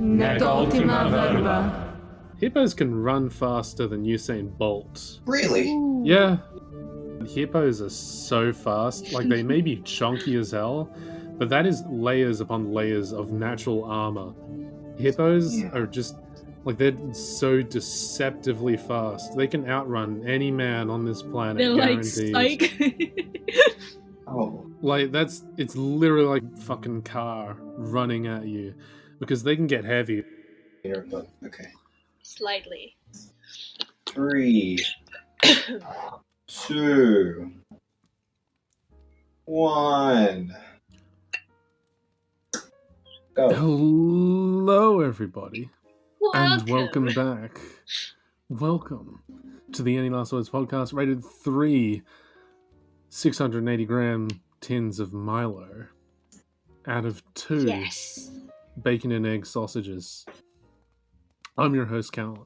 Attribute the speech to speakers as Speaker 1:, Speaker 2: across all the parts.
Speaker 1: Nec Ultima Verba.
Speaker 2: Hippos can run faster than Usain Bolt.
Speaker 3: Really?
Speaker 2: Yeah. Hippos are so fast. Like, they may be chunky as hell, but that is layers upon layers of natural armor. Hippos are just, like, they're so deceptively fast. They can outrun any man on this planet,
Speaker 1: They're
Speaker 2: guaranteed.
Speaker 1: like psych.
Speaker 3: Oh.
Speaker 2: Like, it's literally like a fucking car running at you. Because they can get heavy.
Speaker 3: Here, but okay.
Speaker 1: Slightly.
Speaker 3: 3, 2, 1. Go.
Speaker 2: Hello, everybody. And
Speaker 1: Welcome.
Speaker 2: welcome back. Welcome to the Any Last Words podcast, rated 3 680-gram tins of Milo out of 2
Speaker 1: Yes.
Speaker 2: bacon and egg sausages. I'm your host, Calan.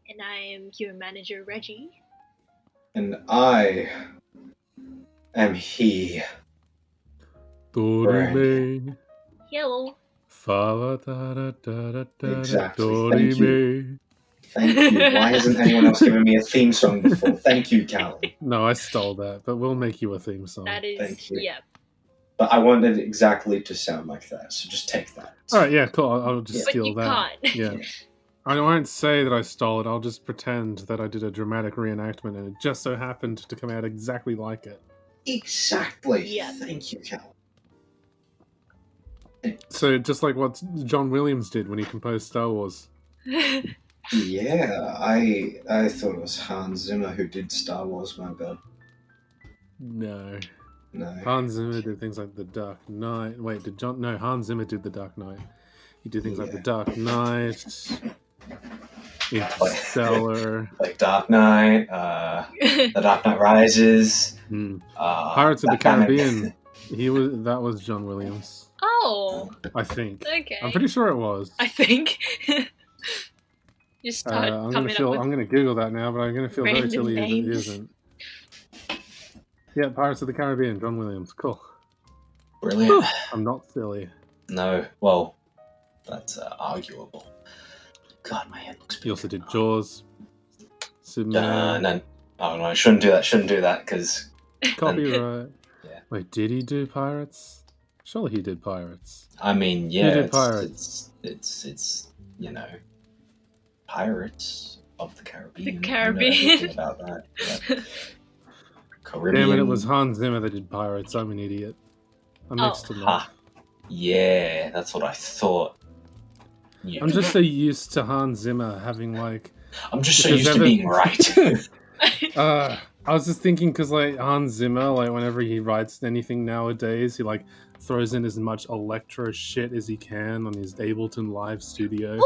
Speaker 1: And I am your manager, Reggie.
Speaker 3: And I am he.
Speaker 2: Dorime.
Speaker 1: Hello.
Speaker 2: Fa da da da da da.
Speaker 3: Exactly.
Speaker 2: Dorime.
Speaker 3: Thank you. Thank you. Why hasn't anyone else given me a theme song before? Thank you, Calan.
Speaker 2: No, I stole that, but we'll make you a theme song.
Speaker 1: That is,
Speaker 3: Thank you.
Speaker 1: yeah.
Speaker 3: But I wanted it exactly to sound like that, so just take that.
Speaker 2: Alright, yeah, cool. I'll just
Speaker 1: But
Speaker 2: steal
Speaker 1: you
Speaker 2: that.
Speaker 1: can't.
Speaker 2: Yeah. I won't say that I stole it, I'll just pretend that I did a dramatic reenactment and it just so happened to come out exactly like it.
Speaker 3: Exactly.
Speaker 1: Yeah.
Speaker 3: Thank you, Calan.
Speaker 2: So, just like what John Williams did when he composed Star Wars.
Speaker 3: Yeah, I thought it was Hans Zimmer who did Star Wars, my bad.
Speaker 2: No.
Speaker 3: No.
Speaker 2: Hans Zimmer did things like The Dark Knight. Wait, No, Hans Zimmer did The Dark Knight. He did things like The Dark Knight, Interstellar,
Speaker 3: Like Dark Knight, The Dark Knight Rises,
Speaker 2: Pirates of the Caribbean. That was John Williams.
Speaker 1: Oh,
Speaker 2: I think.
Speaker 1: okay.
Speaker 2: I'm pretty sure it was.
Speaker 1: I think. Just start
Speaker 2: I'm
Speaker 1: coming up with
Speaker 2: gonna Google that now, but I'm gonna feel very
Speaker 1: random
Speaker 2: silly if it
Speaker 1: names.
Speaker 2: isn't. Yeah, Pirates of the Caribbean, John Williams. Cool.
Speaker 3: Brilliant.
Speaker 2: I'm not silly.
Speaker 3: No, well, that's arguable. God, my head looks big.
Speaker 2: He also did Jaws, Superman.
Speaker 3: No, oh no, I shouldn't do that because
Speaker 2: Copyright.
Speaker 3: Yeah.
Speaker 2: Wait, did he do Pirates? Surely he did Pirates.
Speaker 3: I mean, yeah,
Speaker 2: He did Pirates.
Speaker 3: It's Pirates of the Caribbean.
Speaker 1: The
Speaker 3: I know
Speaker 1: Caribbean.
Speaker 3: everything about that. Yeah. Caribbean.
Speaker 2: Damn it, it was Hans Zimmer that did Pirates. I'm an idiot. I mixed them up.
Speaker 3: Ha. Yeah, that's what I thought. Yeah.
Speaker 2: I'm just so used to Hans Zimmer having like...
Speaker 3: I'm just so
Speaker 2: because
Speaker 3: used to being right.
Speaker 2: I was just thinking because like Hans Zimmer, like whenever he writes anything nowadays, he like throws in as much electro shit as he can on his Ableton Live studio.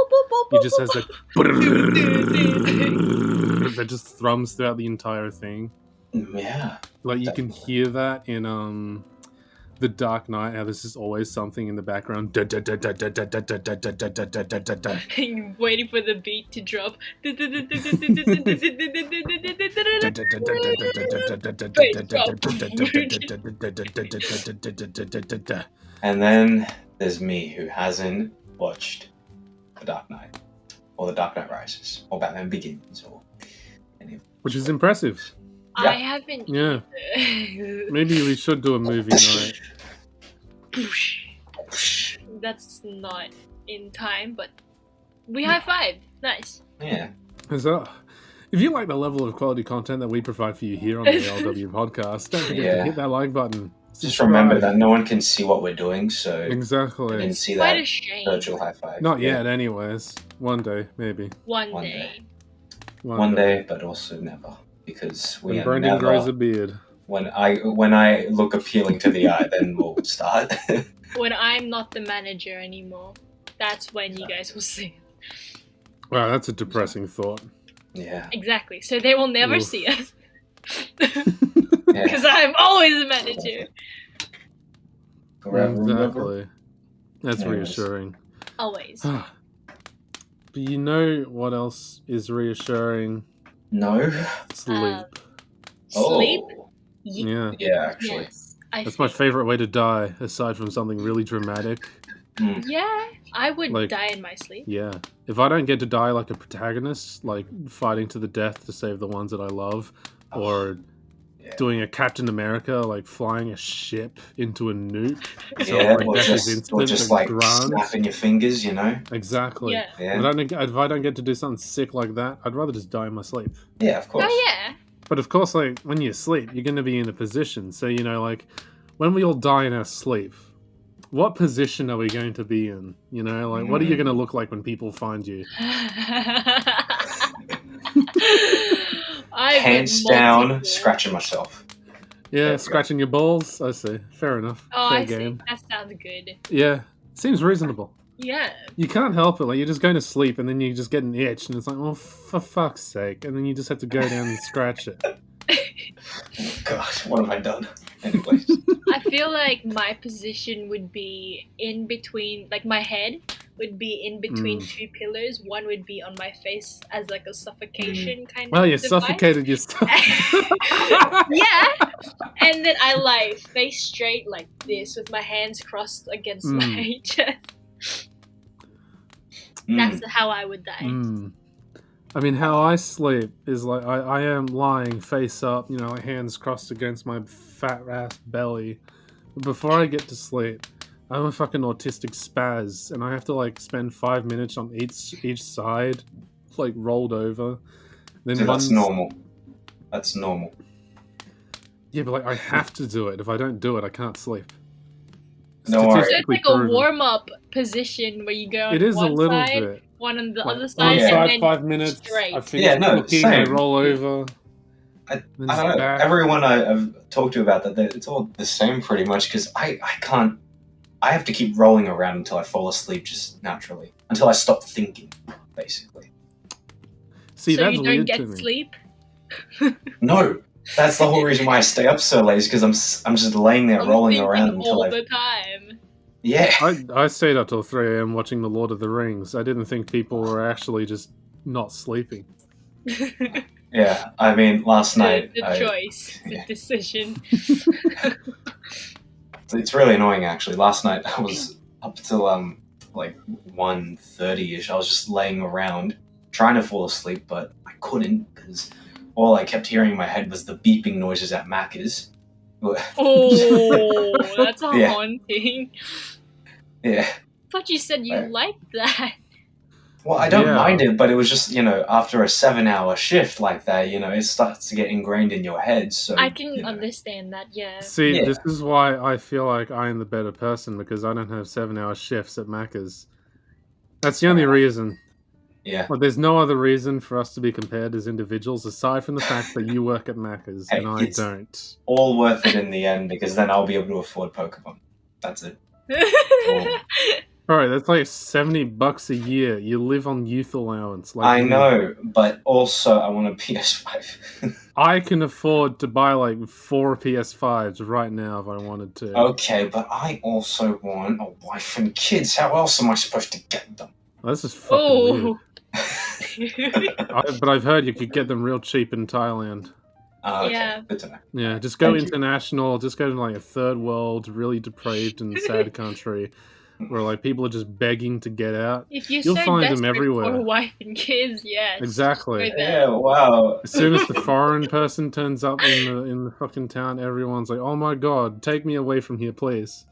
Speaker 2: He just has like that just thrums throughout the entire thing.
Speaker 3: Yeah.
Speaker 2: Like you can hear that in The Dark Knight, how there's just always something in the background.
Speaker 1: You're waiting for the beat to drop.
Speaker 3: And then there's me who hasn't watched The Dark Knight, or The Dark Knight Rises, or Batman Begins, or any of them.
Speaker 2: Which is impressive.
Speaker 1: I haven't.
Speaker 2: Yeah.
Speaker 1: either.
Speaker 2: Maybe we should do a movie night.
Speaker 1: That's not in time, but we high five. Nice.
Speaker 3: Yeah.
Speaker 2: So, if you like the level of quality content that we provide for you here on the LW podcast, don't forget to hit that like button.
Speaker 3: Just remember that no one can see what we're doing, so you
Speaker 2: Exactly.
Speaker 3: can see
Speaker 1: Quite
Speaker 3: that
Speaker 1: a shame.
Speaker 3: virtual high five.
Speaker 2: Not yet, anyways. One day, maybe.
Speaker 1: One
Speaker 3: One
Speaker 1: day.
Speaker 3: One day, but also never, because we
Speaker 2: When
Speaker 3: are
Speaker 2: Brendan
Speaker 3: never.
Speaker 2: grows a beard.
Speaker 3: When I look appealing to the eye, then we'll start.
Speaker 1: When I'm not the manager anymore, that's when you guys will see.
Speaker 2: Wow, that's a depressing thought.
Speaker 3: Yeah.
Speaker 1: Exactly. So they will never
Speaker 2: Oof.
Speaker 1: see us.
Speaker 3: Yeah.
Speaker 1: Because I'm always the manager.
Speaker 3: Forever and ever.
Speaker 2: Exactly. That's
Speaker 3: Yes.
Speaker 2: reassuring.
Speaker 1: Always.
Speaker 2: But you know what else is reassuring?
Speaker 3: No.
Speaker 2: Sleep.
Speaker 1: Sleep?
Speaker 3: Oh.
Speaker 2: Yeah.
Speaker 3: Yeah, actually.
Speaker 1: Yes.
Speaker 2: That's my favourite way to die, aside from something really dramatic.
Speaker 1: Yeah, I would
Speaker 2: Like-
Speaker 1: die in my sleep.
Speaker 2: Yeah. If I don't get to die like a protagonist, like fighting to the death to save the ones that I love, or
Speaker 3: Yeah.
Speaker 2: doing a Captain America, like flying a ship into a nuke, so
Speaker 3: Yeah,
Speaker 2: my
Speaker 3: or
Speaker 2: death is
Speaker 3: just,
Speaker 2: instant
Speaker 3: or just
Speaker 2: and
Speaker 3: like
Speaker 2: grand.
Speaker 3: snapping your fingers, you know?
Speaker 2: Exactly.
Speaker 1: Yeah.
Speaker 3: Yeah,
Speaker 2: If I don't get to do something sick like that, I'd rather just die in my sleep.
Speaker 3: yeah, of course.
Speaker 1: Oh yeah.
Speaker 2: But of course, like when you sleep, you're going to be in a position. So like when we all die in our sleep, what position are we going to be in? Like what are you going to look like when people find you?
Speaker 1: I
Speaker 3: Hands
Speaker 1: would
Speaker 3: down,
Speaker 1: multiple.
Speaker 3: scratching myself.
Speaker 2: Yeah,
Speaker 3: Yeah.
Speaker 2: scratching your balls. I see. Fair enough.
Speaker 1: Oh,
Speaker 2: Fair
Speaker 1: I
Speaker 2: game.
Speaker 1: see. That sounds good.
Speaker 2: Yeah, seems reasonable.
Speaker 1: Yeah.
Speaker 2: You can't help it. Like you're just going to sleep, and then you just get an itch, and it's like, oh, for fuck's sake! And then you just have to go down and scratch it.
Speaker 3: Gosh, what have I done? Anyways.
Speaker 1: I feel like my position would be in between, like my head would be in between two pillars. One would be on my face as like a suffocation kind
Speaker 2: Well,
Speaker 1: of
Speaker 2: you
Speaker 1: device.
Speaker 2: suffocated yourself.
Speaker 1: Yeah. And then I lie face straight like this with my hands crossed against my chest. That's how I would die.
Speaker 2: I mean, how I sleep is like I am lying face up, like hands crossed against my fat ass belly. But before I get to sleep, I'm a fucking autistic spaz, and I have to like spend 5 minutes on each side, like rolled over. Then
Speaker 3: Dude, that's
Speaker 2: one's-
Speaker 3: normal. That's normal.
Speaker 2: Yeah, but like I have to do it. If I don't do it, I can't sleep.
Speaker 3: Don't worry.
Speaker 1: So it's
Speaker 2: Statistically
Speaker 1: like a
Speaker 2: proven.
Speaker 1: warm-up position where you go on
Speaker 2: It is a
Speaker 1: one
Speaker 2: little
Speaker 1: side,
Speaker 2: bit.
Speaker 1: one on the
Speaker 2: Like,
Speaker 1: other
Speaker 2: one
Speaker 1: side,
Speaker 3: Yeah.
Speaker 2: side,
Speaker 1: and then
Speaker 2: 5 minutes.
Speaker 1: straight.
Speaker 2: I finish
Speaker 3: Yeah, no,
Speaker 2: cooking, I
Speaker 3: same.
Speaker 2: roll over.
Speaker 3: I
Speaker 2: then
Speaker 3: don't
Speaker 2: just
Speaker 3: know.
Speaker 2: back.
Speaker 3: Everyone I've talked to about that, it's all the same pretty much because I can't. I have to keep rolling around until I fall asleep just naturally. Until I stop thinking, basically.
Speaker 2: See,
Speaker 1: so
Speaker 2: that's
Speaker 1: you don't
Speaker 2: weird
Speaker 1: get
Speaker 2: to me.
Speaker 1: sleep.
Speaker 3: No, that's the whole reason why I stay up so late is because I'm just laying there
Speaker 1: I'm
Speaker 3: rolling
Speaker 1: thinking
Speaker 3: around until
Speaker 1: all
Speaker 3: I.
Speaker 1: the time.
Speaker 3: Yeah.
Speaker 2: I stayed up till 3 a.m. watching The Lord of the Rings. I didn't think people were actually just not sleeping.
Speaker 3: Yeah, I mean, last night.
Speaker 1: It's a choice. It's
Speaker 3: yeah.
Speaker 1: a decision.
Speaker 3: It's really annoying, actually. Last night I was up till like 1:30ish. I was just laying around trying to fall asleep, but I couldn't because all I kept hearing in my head was the beeping noises at Macca's.
Speaker 1: Oh, that's
Speaker 3: Yeah.
Speaker 1: haunting.
Speaker 3: Yeah.
Speaker 1: But you said you
Speaker 3: Right.
Speaker 1: liked that.
Speaker 3: Well, I don't
Speaker 2: Yeah.
Speaker 3: mind it, but it was just, after a 7-hour shift like that, it starts to get ingrained in your head. So
Speaker 1: I can understand that, yeah.
Speaker 2: See,
Speaker 3: Yeah.
Speaker 2: this is why I feel like I am the better person, because I don't have 7-hour shifts at Macca's. That's the only reason.
Speaker 3: Yeah.
Speaker 2: Well, there's no other reason for us to be compared as individuals aside from the fact that you work at Macca's
Speaker 3: Hey,
Speaker 2: and I
Speaker 3: it's-
Speaker 2: don't.
Speaker 3: All worth it in the end because then I'll be able to afford Pokemon. That's it.
Speaker 2: Alright, that's like $70 a year. You live on youth allowance. Like
Speaker 3: I
Speaker 2: me.
Speaker 3: know, but also I want a PS5.
Speaker 2: I can afford to buy like 4 PS5s right now if I wanted to.
Speaker 3: Okay, but I also want a wife and kids. How else am I supposed to get them?
Speaker 2: This is fucking weird.
Speaker 1: Oh.
Speaker 2: But I've heard you could get them real cheap in Thailand.
Speaker 3: Okay,
Speaker 1: Yeah.
Speaker 3: good to know.
Speaker 2: Yeah, just go
Speaker 3: Thank you.
Speaker 2: international. Just go to like a third world, really depraved and sad country where like people are just begging to get out.
Speaker 1: If you're
Speaker 2: You'll
Speaker 1: so
Speaker 2: find them
Speaker 1: desperate
Speaker 2: everywhere.
Speaker 1: for a wife and kids, yes.
Speaker 2: Exactly.
Speaker 1: Go there.
Speaker 3: Yeah, wow.
Speaker 2: As soon as the foreign person turns up in the fucking town, everyone's like, "Oh my god, take me away from here, please!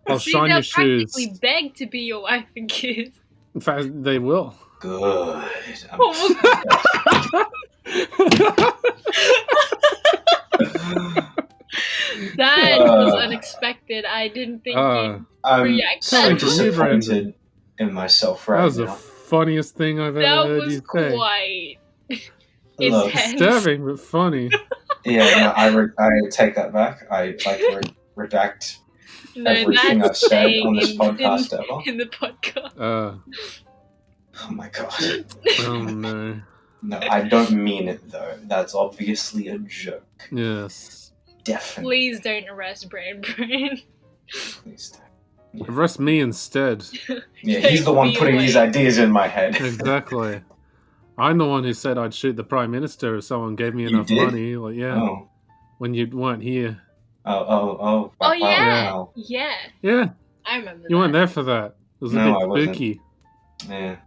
Speaker 2: I'll
Speaker 1: See,
Speaker 2: shine
Speaker 1: they'll
Speaker 2: your shoes."
Speaker 1: practically beg to be your wife and kids.
Speaker 2: In fact, they will.
Speaker 3: Good.
Speaker 1: Oh, that was unexpected. I didn't think you'd
Speaker 3: I'm
Speaker 1: react
Speaker 3: so
Speaker 1: that
Speaker 2: way.
Speaker 3: disappointed in myself
Speaker 2: That
Speaker 3: right
Speaker 2: was the
Speaker 3: now.
Speaker 2: funniest thing I've ever
Speaker 1: that
Speaker 2: heard
Speaker 1: was
Speaker 2: you say.
Speaker 1: quite
Speaker 3: Look,
Speaker 1: intense.
Speaker 2: Disturbing but funny.
Speaker 3: Yeah, no, I take that back. I like redact
Speaker 1: No,
Speaker 3: everything
Speaker 1: that's
Speaker 3: I've said
Speaker 1: staying
Speaker 3: on this
Speaker 1: in,
Speaker 3: podcast ever.
Speaker 1: in the podcast.
Speaker 3: Oh my god.
Speaker 2: Oh no.
Speaker 3: No, I don't mean it though. That's obviously a joke.
Speaker 2: Yes.
Speaker 3: Definitely.
Speaker 1: Please don't arrest Brain.
Speaker 3: Please don't.
Speaker 2: Arrest me instead.
Speaker 3: Yeah, he's the one
Speaker 1: Take me
Speaker 3: putting these
Speaker 1: away.
Speaker 3: ideas in my head.
Speaker 2: Exactly. I'm the one who said I'd shoot the Prime Minister if someone gave me
Speaker 3: You
Speaker 2: enough
Speaker 3: did?
Speaker 2: money. Like, yeah,
Speaker 3: Oh.
Speaker 2: when you weren't here.
Speaker 3: Oh.
Speaker 1: Oh, yeah.
Speaker 3: Wow.
Speaker 1: Yeah.
Speaker 2: Yeah.
Speaker 1: I remember
Speaker 2: You
Speaker 1: that.
Speaker 2: weren't there for that. It was a
Speaker 3: No, I
Speaker 2: bit
Speaker 3: wasn't.
Speaker 2: spooky.
Speaker 3: Yeah.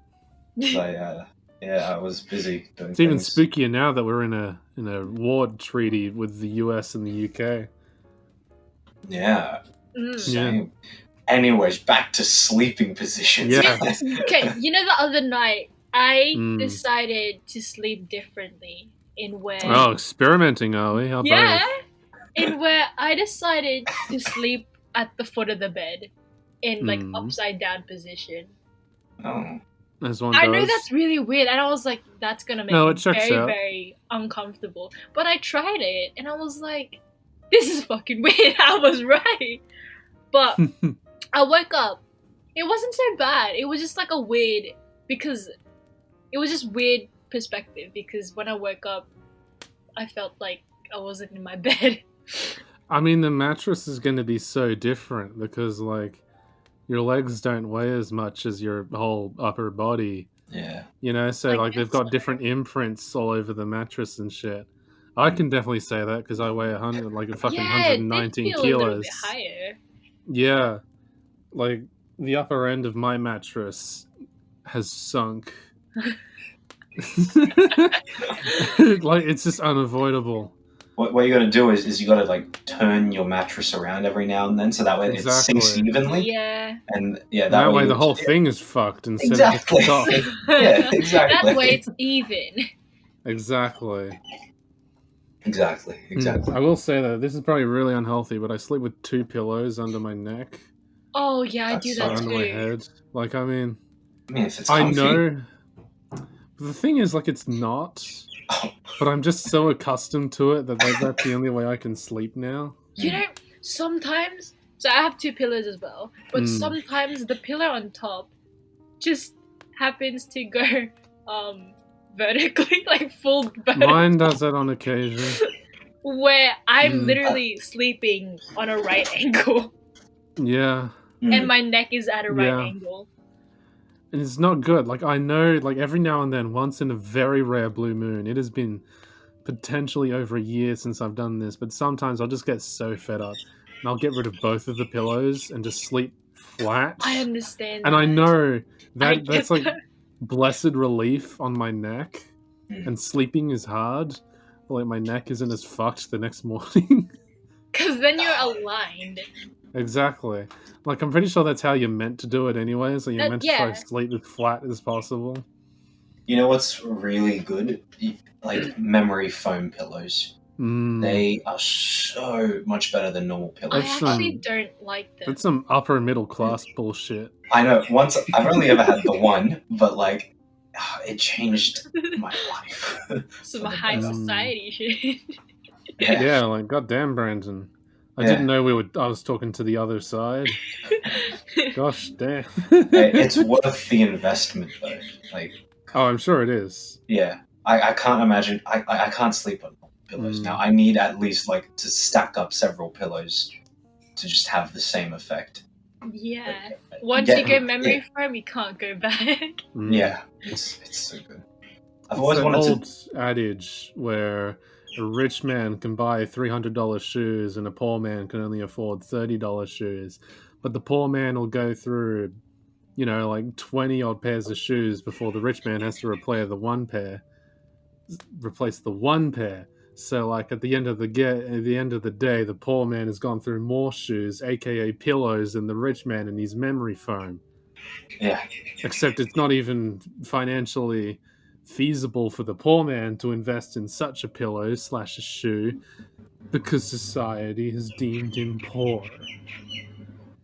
Speaker 3: I was busy doing
Speaker 2: It's even
Speaker 3: things.
Speaker 2: spookier now that we're in a war treaty with the US and the UK.
Speaker 3: Yeah.
Speaker 1: Mm.
Speaker 3: Same. Anyways, back to sleeping positions.
Speaker 2: Yeah.
Speaker 1: Okay, you know the other night I
Speaker 2: Mm.
Speaker 1: decided to sleep differently in where
Speaker 2: Oh, experimenting, are we? How
Speaker 1: yeah,
Speaker 2: brave.
Speaker 1: in where I decided to sleep at the foot of the bed in like
Speaker 2: Mm.
Speaker 1: upside down position.
Speaker 3: Oh.
Speaker 2: As one
Speaker 1: I
Speaker 2: does.
Speaker 1: know that's really weird, and I was like, that's gonna make
Speaker 2: No,
Speaker 1: me
Speaker 2: it checks
Speaker 1: very,
Speaker 2: out.
Speaker 1: very uncomfortable. But I tried it, and I was like, this is fucking weird. I was right. But I woke up. It wasn't so bad. It was just like a weird, because it was just weird perspective. Because when I woke up, I felt like I wasn't in my bed.
Speaker 2: I mean, the mattress is going to be so different because, like, your legs don't weigh as much as your whole upper body.
Speaker 3: Yeah.
Speaker 2: You know, so
Speaker 1: I
Speaker 2: like they've
Speaker 1: guess
Speaker 2: got
Speaker 1: so.
Speaker 2: different imprints all over the mattress and shit. I can definitely say that because I weigh 100, like a fucking
Speaker 1: Yeah, it did
Speaker 2: 119
Speaker 1: feel a little bit
Speaker 2: kilos.
Speaker 1: higher.
Speaker 2: Yeah, like the upper end of my mattress has sunk. Like it's just unavoidable.
Speaker 3: What you got to do is you got to like turn your mattress around every now and then, so that way it sinks
Speaker 2: Exactly.
Speaker 3: evenly.
Speaker 1: Yeah.
Speaker 3: And yeah,
Speaker 2: And that way
Speaker 3: you-
Speaker 2: the whole thing is fucked instead
Speaker 3: Exactly.
Speaker 2: of just
Speaker 3: Yeah, exactly.
Speaker 1: That way it's even.
Speaker 2: Exactly.
Speaker 3: Exactly.
Speaker 2: I will say that this is probably really unhealthy, but I sleep with 2 pillows under my neck,
Speaker 1: Oh yeah, I
Speaker 3: That's
Speaker 1: do
Speaker 3: so
Speaker 1: that
Speaker 2: under my
Speaker 1: too.
Speaker 2: head. Like, I mean,
Speaker 3: I mean, if it's
Speaker 2: I
Speaker 3: comfy.
Speaker 2: know. But the thing is, like, it's not. But I'm just so accustomed to it that that's the only way I can sleep now.
Speaker 1: You know, sometimes, so I have 2 pillows as well, but
Speaker 2: Mm.
Speaker 1: sometimes the pillow on top just happens to go vertically, like full vertical,
Speaker 2: Mine does that on occasion.
Speaker 1: where I'm
Speaker 2: Mm.
Speaker 1: literally sleeping on a right angle
Speaker 2: Yeah.
Speaker 1: and my neck is at a right
Speaker 2: Yeah.
Speaker 1: angle.
Speaker 2: And it's not good. Like, I know, like, every now and then, once in a very rare blue moon, it has been potentially over a year since I've done this, but sometimes I'll just get so fed up and I'll get rid of both of the pillows and just sleep flat.
Speaker 1: I understand
Speaker 2: And
Speaker 1: that.
Speaker 2: I know
Speaker 1: I
Speaker 2: that that's
Speaker 1: get
Speaker 2: like
Speaker 1: that.
Speaker 2: blessed relief on my neck,
Speaker 3: Mm.
Speaker 2: and sleeping is hard. Like, my neck isn't as fucked the next morning.
Speaker 1: Because then you're aligned.
Speaker 2: Exactly. Like, I'm pretty sure that's how you're meant to do it anyway, so you're
Speaker 1: That-
Speaker 2: meant to try
Speaker 1: yeah.
Speaker 2: to sleep as flat as possible.
Speaker 3: You know what's really good? Like memory foam pillows.
Speaker 2: Mm.
Speaker 3: They are so much better than normal
Speaker 1: I
Speaker 3: pillows.
Speaker 2: That's
Speaker 1: actually
Speaker 2: some-
Speaker 1: don't like them.
Speaker 2: That's some upper middle class bullshit.
Speaker 3: I know. Once I've only ever had the one, but like, it changed my life.
Speaker 1: Some
Speaker 3: for the
Speaker 1: high
Speaker 3: better.
Speaker 1: society shit.
Speaker 2: Yeah, like, goddamn, Brandon. I
Speaker 3: Yeah.
Speaker 2: didn't know I was talking to the other side. Gosh damn.
Speaker 3: It's worth the investment though. Like,
Speaker 2: Oh, I'm sure it is.
Speaker 3: yeah, I can't imagine. I can't sleep on pillows
Speaker 2: Mm.
Speaker 3: now. I need at least like to stack up several pillows to just have the same effect.
Speaker 1: Yeah. Once
Speaker 3: Yeah.
Speaker 1: you go memory foam, you can't go back.
Speaker 2: Mm.
Speaker 3: Yeah, it's so good. I've
Speaker 2: It's
Speaker 3: always
Speaker 2: that
Speaker 3: wanted
Speaker 2: old
Speaker 3: to.
Speaker 2: adage where a rich man can buy $300 shoes and a poor man can only afford $30 shoes. But the poor man will go through, you know, like 20 odd pairs of shoes before the rich man has to replace the one pair. So, like, at the end of the day, the poor man has gone through more shoes, aka pillows, than the rich man in his memory foam.
Speaker 3: Yeah,
Speaker 2: Except it's not even financially feasible for the poor man to invest in such a pillow / a shoe because society has deemed him poor.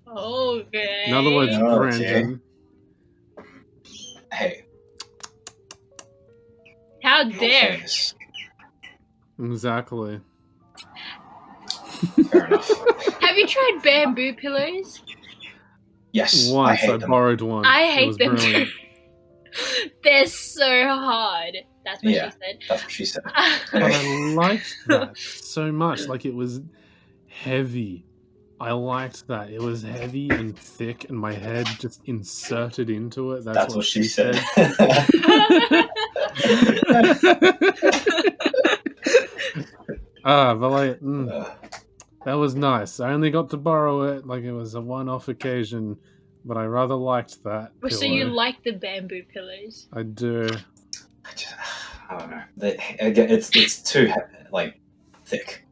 Speaker 1: Okay.
Speaker 2: In other words,
Speaker 3: Okay.
Speaker 2: Brandon.
Speaker 3: hey,
Speaker 1: How
Speaker 3: no
Speaker 1: dare.
Speaker 3: offense.
Speaker 2: Exactly.
Speaker 3: Fair enough.
Speaker 1: Have you tried bamboo pillows?
Speaker 3: Yes, I
Speaker 2: Once
Speaker 3: hate
Speaker 2: I
Speaker 3: them.
Speaker 2: borrowed one.
Speaker 1: I
Speaker 2: It
Speaker 1: hate
Speaker 2: was
Speaker 1: them
Speaker 2: brilliant.
Speaker 1: too. They're so hard. That's what
Speaker 3: Yeah.
Speaker 1: she said.
Speaker 3: That's what she said.
Speaker 2: But I liked that so much. Like, it was heavy. I liked that. It was heavy and thick, and my head just inserted into it.
Speaker 3: That's what she said.
Speaker 2: But like, That was nice. I only got to borrow it like it was a one-off occasion, but I rather liked that pillow.
Speaker 1: So you like the bamboo pillows?
Speaker 2: I do.
Speaker 3: I don't know. Again, it's too like thick.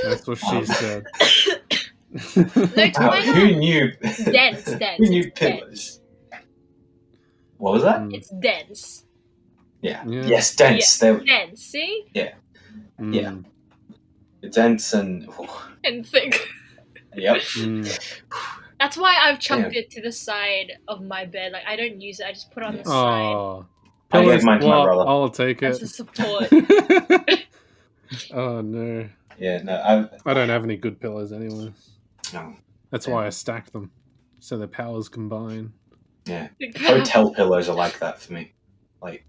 Speaker 2: That's what she said.
Speaker 1: No,
Speaker 3: Who knew?
Speaker 1: Dense.
Speaker 3: Who knew
Speaker 1: It's
Speaker 3: pillows?
Speaker 1: dense.
Speaker 3: What was that?
Speaker 1: It's dense.
Speaker 3: Yeah.
Speaker 2: Yeah.
Speaker 3: Yes, dense.
Speaker 1: Yeah, dense. See?
Speaker 2: Mm.
Speaker 3: Yeah. Dense and
Speaker 1: And thick.
Speaker 3: yep.
Speaker 2: Mm.
Speaker 1: That's why I've chucked it to the side of my bed. Like I don't use it. I just put it on the side
Speaker 2: Oh.
Speaker 3: I
Speaker 2: Pillow
Speaker 3: gave mine to my
Speaker 2: swap,
Speaker 3: brother.
Speaker 2: I'll take
Speaker 1: as a
Speaker 2: it.
Speaker 1: support.
Speaker 2: Oh no.
Speaker 3: Yeah, no,
Speaker 2: I don't have any good pillows anyway.
Speaker 3: no.
Speaker 2: That's why I stack them. So their powers combine.
Speaker 3: Yeah. Hotel pillows are like that for me. Like,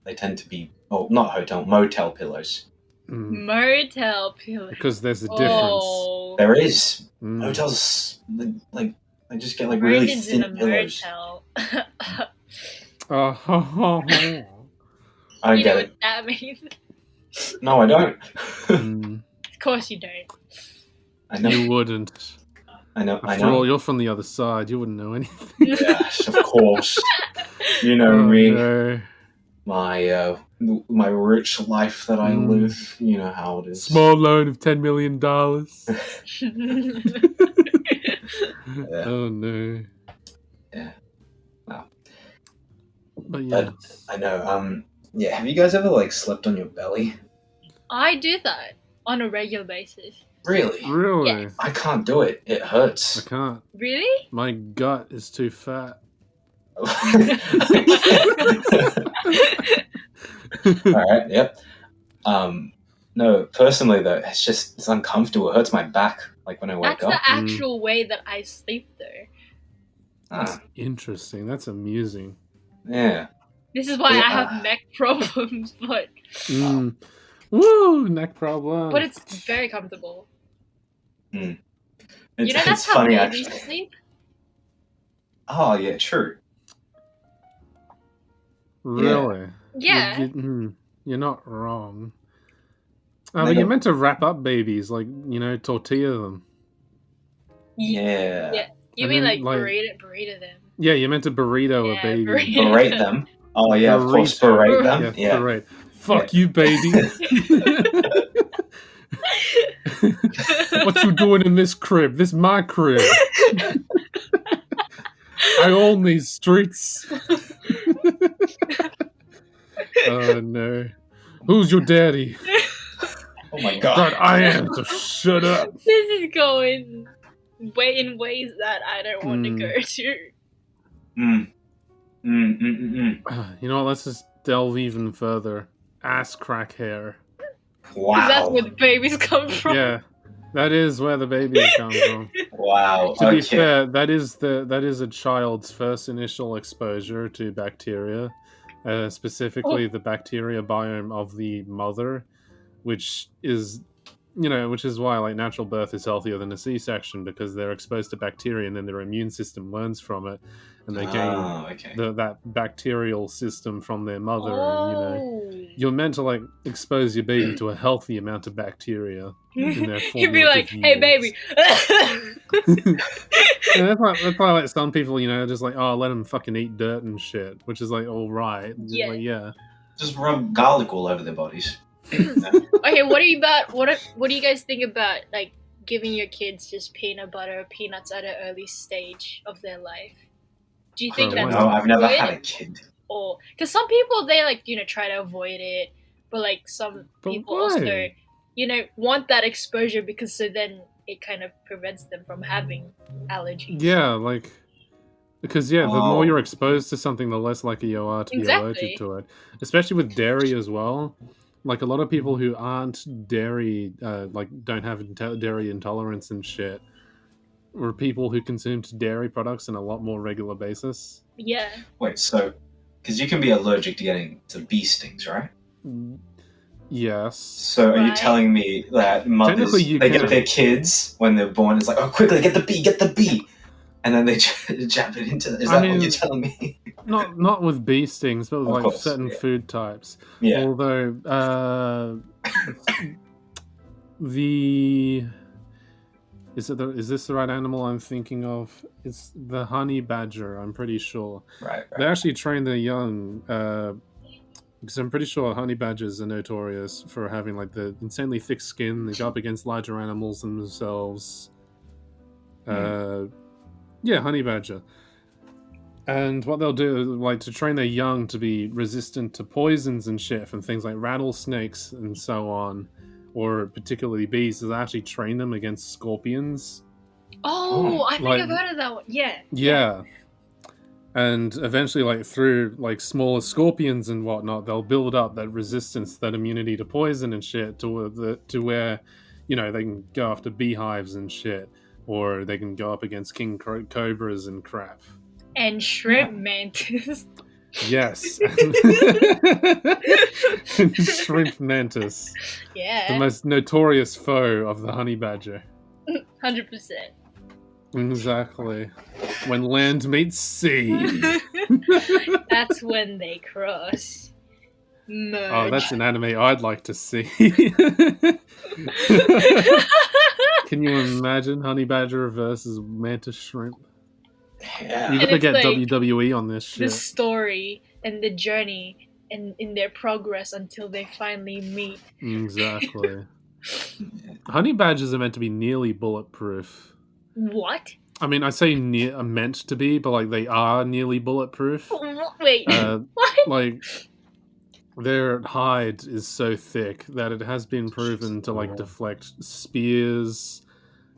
Speaker 3: they tend to be, motel pillows.
Speaker 2: Mm.
Speaker 1: Motel pillow.
Speaker 2: Because there's a difference.
Speaker 1: Oh.
Speaker 3: There is.
Speaker 2: Mm.
Speaker 3: Motels, like, I just get like really
Speaker 1: Virgin's
Speaker 3: thin
Speaker 1: in a
Speaker 3: pillows.
Speaker 1: motel.
Speaker 2: Oh.
Speaker 3: I don't
Speaker 1: You know
Speaker 3: get
Speaker 1: what
Speaker 3: it.
Speaker 1: that means?
Speaker 3: No, I don't.
Speaker 2: Mm.
Speaker 1: Of course you don't.
Speaker 3: I know.
Speaker 2: You wouldn't.
Speaker 3: I
Speaker 2: After
Speaker 3: know.
Speaker 2: all, you're from the other side. You wouldn't know anything.
Speaker 3: Yes, of course. You know
Speaker 2: Oh,
Speaker 3: me.
Speaker 2: no.
Speaker 3: My rich life that I
Speaker 2: Mm.
Speaker 3: live. You know how it is.
Speaker 2: Small loan of $10 million.
Speaker 3: Yeah.
Speaker 2: Oh no.
Speaker 3: Yeah. Wow.
Speaker 2: But yeah.
Speaker 3: I know. Yeah. Have you guys ever like slept on your belly?
Speaker 1: I do that on a regular basis.
Speaker 3: Really?
Speaker 2: Really?
Speaker 1: Yes.
Speaker 3: I can't do it. It
Speaker 2: I
Speaker 3: hurts.
Speaker 2: can't.
Speaker 1: Really?
Speaker 2: My gut is too fat.
Speaker 3: All right. Yep. No, personally though, it's uncomfortable. It hurts my back, like when I wake
Speaker 1: That's
Speaker 3: up.
Speaker 1: the actual way that I sleep, though.
Speaker 3: Ah,
Speaker 2: Interesting. That's amusing.
Speaker 3: yeah.
Speaker 1: This is why
Speaker 3: Yeah.
Speaker 1: I have neck problems, but
Speaker 2: Mm. Woo! Neck problem.
Speaker 1: it's very comfortable.
Speaker 3: It's,
Speaker 1: You know, that's
Speaker 3: it's
Speaker 1: how
Speaker 3: funny
Speaker 1: babies
Speaker 3: actually.
Speaker 1: sleep.
Speaker 3: Oh yeah, true.
Speaker 2: Really?
Speaker 1: Yeah.
Speaker 2: You're not wrong.
Speaker 3: They
Speaker 2: But you're
Speaker 3: don't-
Speaker 2: meant to wrap up babies, like, tortilla them.
Speaker 3: Yeah.
Speaker 1: Yeah. You
Speaker 2: And
Speaker 1: mean
Speaker 2: then,
Speaker 1: like
Speaker 2: like-
Speaker 1: burrito them?
Speaker 2: Yeah, you're meant to burrito a
Speaker 1: Yeah,
Speaker 2: baby.
Speaker 1: burrito.
Speaker 3: Berate them. Oh yeah, of course, berate them.
Speaker 2: Yeah, berate. Fuck you, baby. What you doing in this crib? This my crib. I own these streets. Oh no. Who's your daddy?
Speaker 3: Oh my god.
Speaker 2: God, I am, so shut up.
Speaker 1: This is going in ways that I don't want to
Speaker 2: Mm.
Speaker 1: go to.
Speaker 2: You know what, let's just delve even further. Ass crack hair.
Speaker 3: Wow.
Speaker 1: Because that's where the babies come from.
Speaker 2: Yeah. That is where the babies come from.
Speaker 3: Wow.
Speaker 2: To be
Speaker 3: Okay.
Speaker 2: fair, that is a child's first initial exposure to bacteria, specifically the bacteria biome of the mother, which is why like natural birth is healthier than a C-section, because they're exposed to bacteria and then their immune system learns from it, and they gain
Speaker 3: Okay.
Speaker 2: that bacterial system from their mother.
Speaker 1: Oh.
Speaker 2: And, you're meant to like expose your baby to a healthy amount of bacteria in their
Speaker 1: You'd be like,
Speaker 2: formative
Speaker 1: hey,
Speaker 2: years.
Speaker 1: baby.
Speaker 2: Yeah, that's why like some people, just like, oh, let them fucking eat dirt and shit, which is like all right.
Speaker 1: Yeah.
Speaker 2: Like, yeah.
Speaker 3: Just rub garlic all over their bodies.
Speaker 1: Okay, what do you guys think about like giving your kids just peanut butter or peanuts at an early stage of their life? Do you think
Speaker 2: For
Speaker 1: that's
Speaker 2: what?
Speaker 3: No, I've never
Speaker 1: good?
Speaker 3: had a kid.
Speaker 1: Or because some people they like try to avoid it, but like some
Speaker 2: But
Speaker 1: people
Speaker 2: why?
Speaker 1: also want that exposure because so then it kind of prevents them from having allergies.
Speaker 2: Yeah, like, because the
Speaker 3: Oh.
Speaker 2: more you're exposed to something, the less likely you are to be
Speaker 1: Exactly.
Speaker 2: allergic to it. Especially with dairy as well. Like a lot of people who aren't dairy, like don't have dairy intolerance and shit, or people who consume dairy products on a lot more regular basis.
Speaker 1: Yeah.
Speaker 3: Wait, so because you can be allergic to getting to bee stings, right?
Speaker 2: Yes.
Speaker 3: So are you
Speaker 1: Right.
Speaker 3: telling me that mothers
Speaker 2: Technically, you
Speaker 3: they
Speaker 2: can.
Speaker 3: get their kids when they're born? It's like, oh, quickly get the bee, and then they jab it into. Is that what you're telling me?
Speaker 2: Not with bee stings, but with
Speaker 3: Of
Speaker 2: like
Speaker 3: course,
Speaker 2: certain
Speaker 3: yeah.
Speaker 2: food types.
Speaker 3: Yeah.
Speaker 2: Although Is this the right animal I'm thinking of? It's the honey badger, I'm pretty sure.
Speaker 3: Right.
Speaker 2: They actually train their young, because I'm pretty sure honey badgers are notorious for having like the insanely thick skin. They go up against larger animals than themselves. Yeah, honey badger. And what they'll do, like, to train their young to be resistant to poisons and shit from things like rattlesnakes and so on, or particularly bees, is they actually train them against scorpions.
Speaker 1: Oh, I think
Speaker 2: Like-
Speaker 1: I've heard of that one. Yeah.
Speaker 2: Yeah. And eventually, like, through, like, smaller scorpions and whatnot, they'll build up that resistance, that immunity to poison and shit, to where, you know, they can go after beehives and shit, or they can go up against king cobras and crap.
Speaker 1: And shrimp mantis.
Speaker 2: Yes. Shrimp mantis.
Speaker 1: Yeah.
Speaker 2: The most notorious foe of the honey badger.
Speaker 1: 100%.
Speaker 2: Exactly. When land meets sea.
Speaker 1: That's when they cross. Merge.
Speaker 2: Oh, that's an anime I'd like to see. Can you imagine honey badger versus mantis shrimp?
Speaker 3: Yeah.
Speaker 2: You
Speaker 1: And
Speaker 2: gotta
Speaker 1: it's
Speaker 2: get
Speaker 1: like
Speaker 2: WWE on this
Speaker 1: the
Speaker 2: shit.
Speaker 1: story and the journey and in their progress until they finally meet.
Speaker 2: Exactly. Honey badgers are meant to be nearly bulletproof.
Speaker 1: What?
Speaker 2: I mean, I say meant to be, but like they are nearly bulletproof.
Speaker 1: Wait. What?
Speaker 2: Like their hide is so thick that it has been proven to like deflect spears,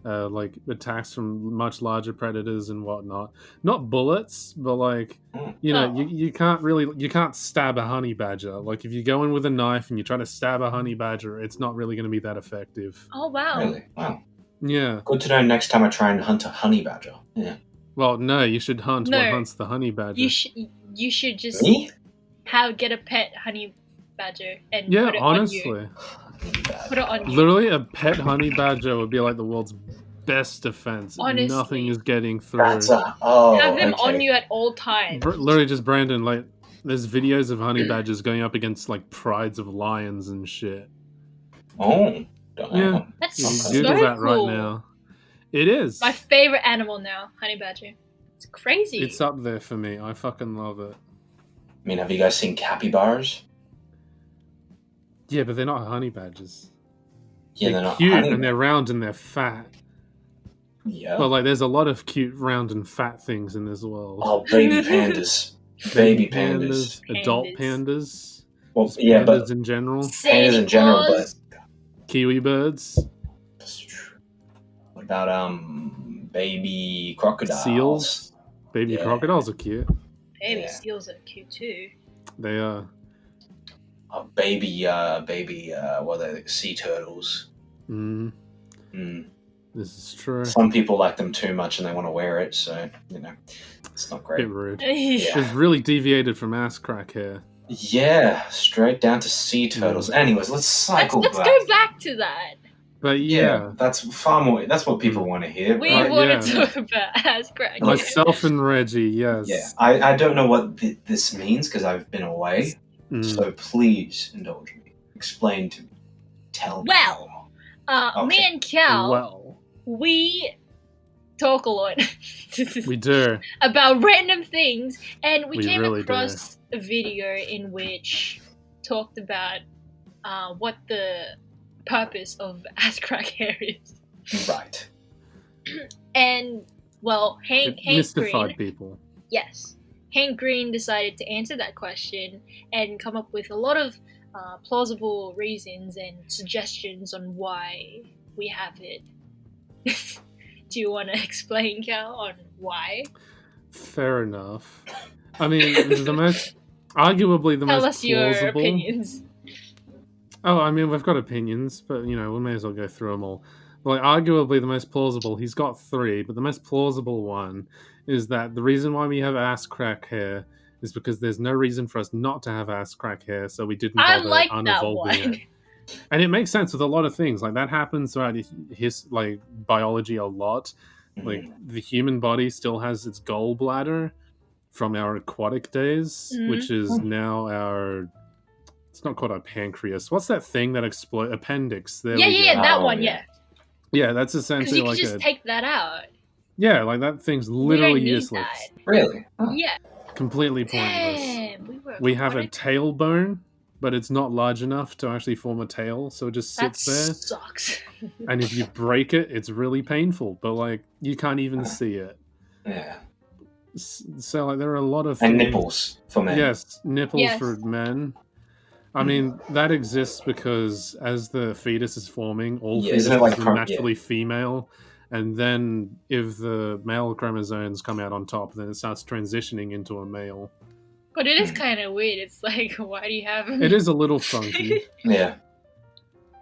Speaker 2: like attacks from much larger predators and whatnot. Not bullets, but like you know,
Speaker 1: Oh.
Speaker 2: you can't stab a honey badger. Like if you go in with a knife and you try to stab a honey badger, it's not really going to be that effective.
Speaker 1: Oh, wow.
Speaker 3: Really? Wow.
Speaker 2: Yeah.
Speaker 3: Good to know next time I try and hunt a honey badger. Yeah.
Speaker 2: Well, no, you should hunt
Speaker 1: No.
Speaker 2: what hunts the honey badger.
Speaker 1: You should just
Speaker 3: Me?
Speaker 1: get a pet honey badger and
Speaker 2: Yeah,
Speaker 1: put it
Speaker 2: honestly.
Speaker 1: on you. Put it on you.
Speaker 2: Literally, a pet honey badger would be like the world's best defense.
Speaker 1: Honestly.
Speaker 2: Nothing is getting through.
Speaker 3: That's a oh.
Speaker 1: Have them
Speaker 3: okay.
Speaker 1: on you at all times.
Speaker 2: Literally, just Brandon. Like, there's videos of honey badgers going up against like prides of lions and shit.
Speaker 3: Oh.
Speaker 2: Yeah.
Speaker 1: That's
Speaker 2: You
Speaker 1: so
Speaker 2: can Google that
Speaker 1: cool.
Speaker 2: right now. It is.
Speaker 1: My favorite animal now, honey badger. It's crazy.
Speaker 2: It's up there for me. I fucking love it.
Speaker 3: I mean, have you guys seen capybaras?
Speaker 2: Yeah, but they're not honey badgers.
Speaker 3: Yeah,
Speaker 2: they're
Speaker 3: they're not
Speaker 2: cute
Speaker 3: honey
Speaker 2: and they're round and they're fat.
Speaker 3: Yeah.
Speaker 2: But like, there's a lot of cute, round and fat things in this world.
Speaker 3: Oh, baby pandas. Baby pandas.
Speaker 2: Adult
Speaker 1: Pandas.
Speaker 2: pandas.
Speaker 3: Well,
Speaker 2: Just
Speaker 3: yeah,
Speaker 2: pandas
Speaker 3: but
Speaker 2: in general.
Speaker 3: pandas in general, but
Speaker 2: Kiwi birds.
Speaker 3: that's true. What about baby crocodiles?
Speaker 2: Seals. Baby
Speaker 3: Yeah.
Speaker 2: crocodiles are cute.
Speaker 1: Baby
Speaker 3: Yeah.
Speaker 1: seals are cute too.
Speaker 2: They are.
Speaker 3: Baby, what are they? Sea turtles.
Speaker 2: Mm,
Speaker 3: Mm.
Speaker 2: this is true.
Speaker 3: Some people like them too much and they want to wear it, so you know, it's not great.
Speaker 2: Bit rude.
Speaker 3: Yeah.
Speaker 2: It's really deviated from ass crack hair.
Speaker 3: Yeah, straight down to sea turtles. Anyways, let's cycle
Speaker 1: Let's
Speaker 3: back.
Speaker 1: go back to that.
Speaker 2: But
Speaker 3: Yeah,
Speaker 2: yeah,
Speaker 3: that's far more. That's what people want to hear.
Speaker 1: We
Speaker 3: right?
Speaker 1: want
Speaker 2: yeah.
Speaker 1: to talk about ass crack.
Speaker 2: myself and Reggie, yes.
Speaker 3: Yeah, I don't know what this means because I've been away.
Speaker 2: Mm.
Speaker 3: So please indulge me. Explain to me. Tell me.
Speaker 1: Well,
Speaker 3: Okay.
Speaker 1: me and Cal,
Speaker 2: Well,
Speaker 1: we talk a lot
Speaker 2: we do.
Speaker 1: about random things, and we
Speaker 2: We
Speaker 1: came
Speaker 2: really
Speaker 1: across a video in which talked about what the purpose of ass crack hair is.
Speaker 3: Right.
Speaker 1: And, well, Hank
Speaker 2: Mystified
Speaker 1: Green,
Speaker 2: people.
Speaker 1: yes, Hank Green decided to answer that question and come up with a lot of plausible reasons and suggestions on why we have it. Do you want to explain, Cal, on why?
Speaker 2: Fair enough. I mean, arguably the
Speaker 1: Tell
Speaker 2: most
Speaker 1: us your
Speaker 2: plausible.
Speaker 1: opinions.
Speaker 2: Oh, I mean, we've got opinions, but you know, we may as well go through them all. Like, arguably the most plausible. He's got 3, but the most plausible one is that the reason why we have ass crack hair is because there's no reason for us not to have ass crack hair, so we didn't
Speaker 1: I
Speaker 2: bother
Speaker 1: like that
Speaker 2: unevolving
Speaker 1: one.
Speaker 2: it. And it makes sense with a lot of things. Like that happens throughout his like biology a lot. Like the human body still has its gallbladder from our aquatic days,
Speaker 1: Mhm.
Speaker 2: which is now our. It's not called our pancreas. What's that thing that explodes? Appendix. There we go.
Speaker 1: Yeah, that
Speaker 3: Oh,
Speaker 1: one,
Speaker 3: yeah.
Speaker 1: yeah.
Speaker 2: Yeah, that's
Speaker 1: Because
Speaker 2: essentially
Speaker 1: you can
Speaker 2: like
Speaker 1: just take that out.
Speaker 2: Yeah, like that thing's
Speaker 1: We don't
Speaker 2: literally
Speaker 1: need
Speaker 2: useless.
Speaker 1: that.
Speaker 3: Really? Oh.
Speaker 1: Yeah.
Speaker 2: Completely pointless.
Speaker 1: Damn,
Speaker 2: We have a tailbone, but it's not large enough to actually form a tail, so it just
Speaker 1: That
Speaker 2: sits there.
Speaker 1: sucks.
Speaker 2: And if you break it, it's really painful, but like you can't even see it.
Speaker 3: Yeah.
Speaker 2: So like there are a lot of
Speaker 3: And
Speaker 2: things.
Speaker 3: nipples for men.
Speaker 2: Yes, nipples
Speaker 1: Yes.
Speaker 2: for men. I mean, that exists because as the fetus is forming, all
Speaker 3: Yeah, isn't it
Speaker 2: fetuses
Speaker 3: like
Speaker 2: are naturally female, and then if the male chromosomes come out on top, then it starts transitioning into a male.
Speaker 1: But it is kind of weird. It's like, why do you have him?
Speaker 2: It is a little funky.
Speaker 3: Yeah.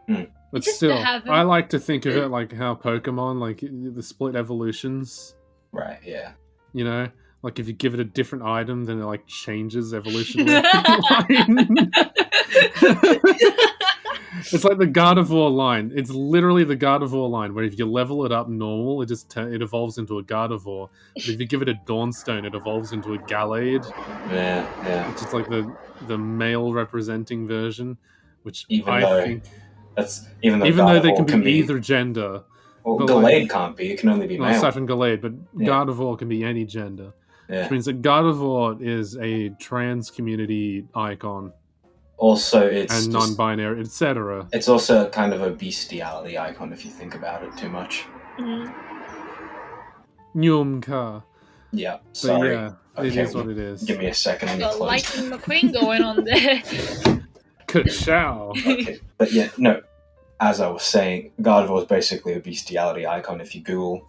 Speaker 2: But
Speaker 1: Just
Speaker 2: still,
Speaker 1: to have him.
Speaker 2: I like to think of it like how Pokemon, like the split evolutions,
Speaker 3: Right, yeah.
Speaker 2: you know? Like if you give it a different item, then it like changes evolutionary line. It's like the Gardevoir line. It's literally the Gardevoir line, where if you level it up normal, it evolves into a Gardevoir. But if you give it a Dawnstone, it evolves into a Gallade.
Speaker 3: Yeah.
Speaker 2: Which is like the male representing version, which
Speaker 3: Even
Speaker 2: I
Speaker 3: though
Speaker 2: think...
Speaker 3: even though
Speaker 2: they
Speaker 3: Gardevoir
Speaker 2: can be either gender.
Speaker 3: Well,
Speaker 2: but
Speaker 3: Gallade can't be. It can only be
Speaker 2: Well,
Speaker 3: male.
Speaker 2: aside from Gallade, but
Speaker 3: Yeah.
Speaker 2: Gardevoir can be any gender.
Speaker 3: Yeah.
Speaker 2: Which means that Gardevoir is a trans community icon.
Speaker 3: Also, it's
Speaker 2: and
Speaker 3: just,
Speaker 2: non-binary, etc.
Speaker 3: It's also kind of a bestiality icon if you think about it too much.
Speaker 2: Nyumka.
Speaker 3: Yeah,
Speaker 2: But
Speaker 3: sorry.
Speaker 2: yeah, it is what it is.
Speaker 3: Give me a second. Let me
Speaker 1: Got
Speaker 3: close.
Speaker 1: Lightning McQueen going on there.
Speaker 2: Ka-chow.
Speaker 3: Okay, but yeah, no. As I was saying, Gardevoir is basically a bestiality icon if you Google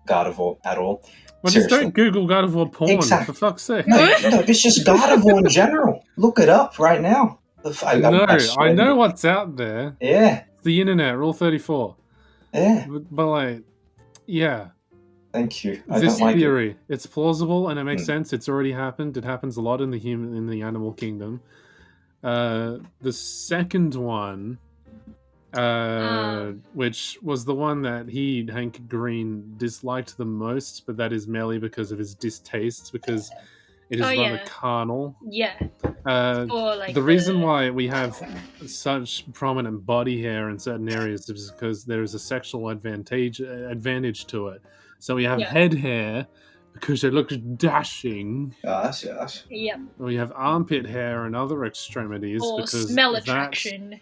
Speaker 3: Gardevoir at all.
Speaker 2: Well, just
Speaker 3: Seriously.
Speaker 2: don't Google Gardevoir porn,
Speaker 3: Exactly.
Speaker 2: for fuck's sake.
Speaker 3: No, it's just Gardevoir in general. Look it up right now. I
Speaker 2: know what's out there.
Speaker 3: Yeah.
Speaker 2: It's the internet, Rule 34.
Speaker 3: Yeah.
Speaker 2: But like, yeah.
Speaker 3: Thank you.
Speaker 2: This theory, it's plausible and it makes sense. It's already happened. It happens a lot in the animal kingdom. The second one, which was the one that Hank Green disliked the most, but that is merely because of his distastes, because it is rather carnal.
Speaker 1: Yeah.
Speaker 2: The reason why we have such prominent body hair in certain areas is because there is a sexual advantage to it. So we have head hair because it looks dashing.
Speaker 3: Yes.
Speaker 1: Yep.
Speaker 2: We have armpit hair and other extremities because
Speaker 1: smell attraction.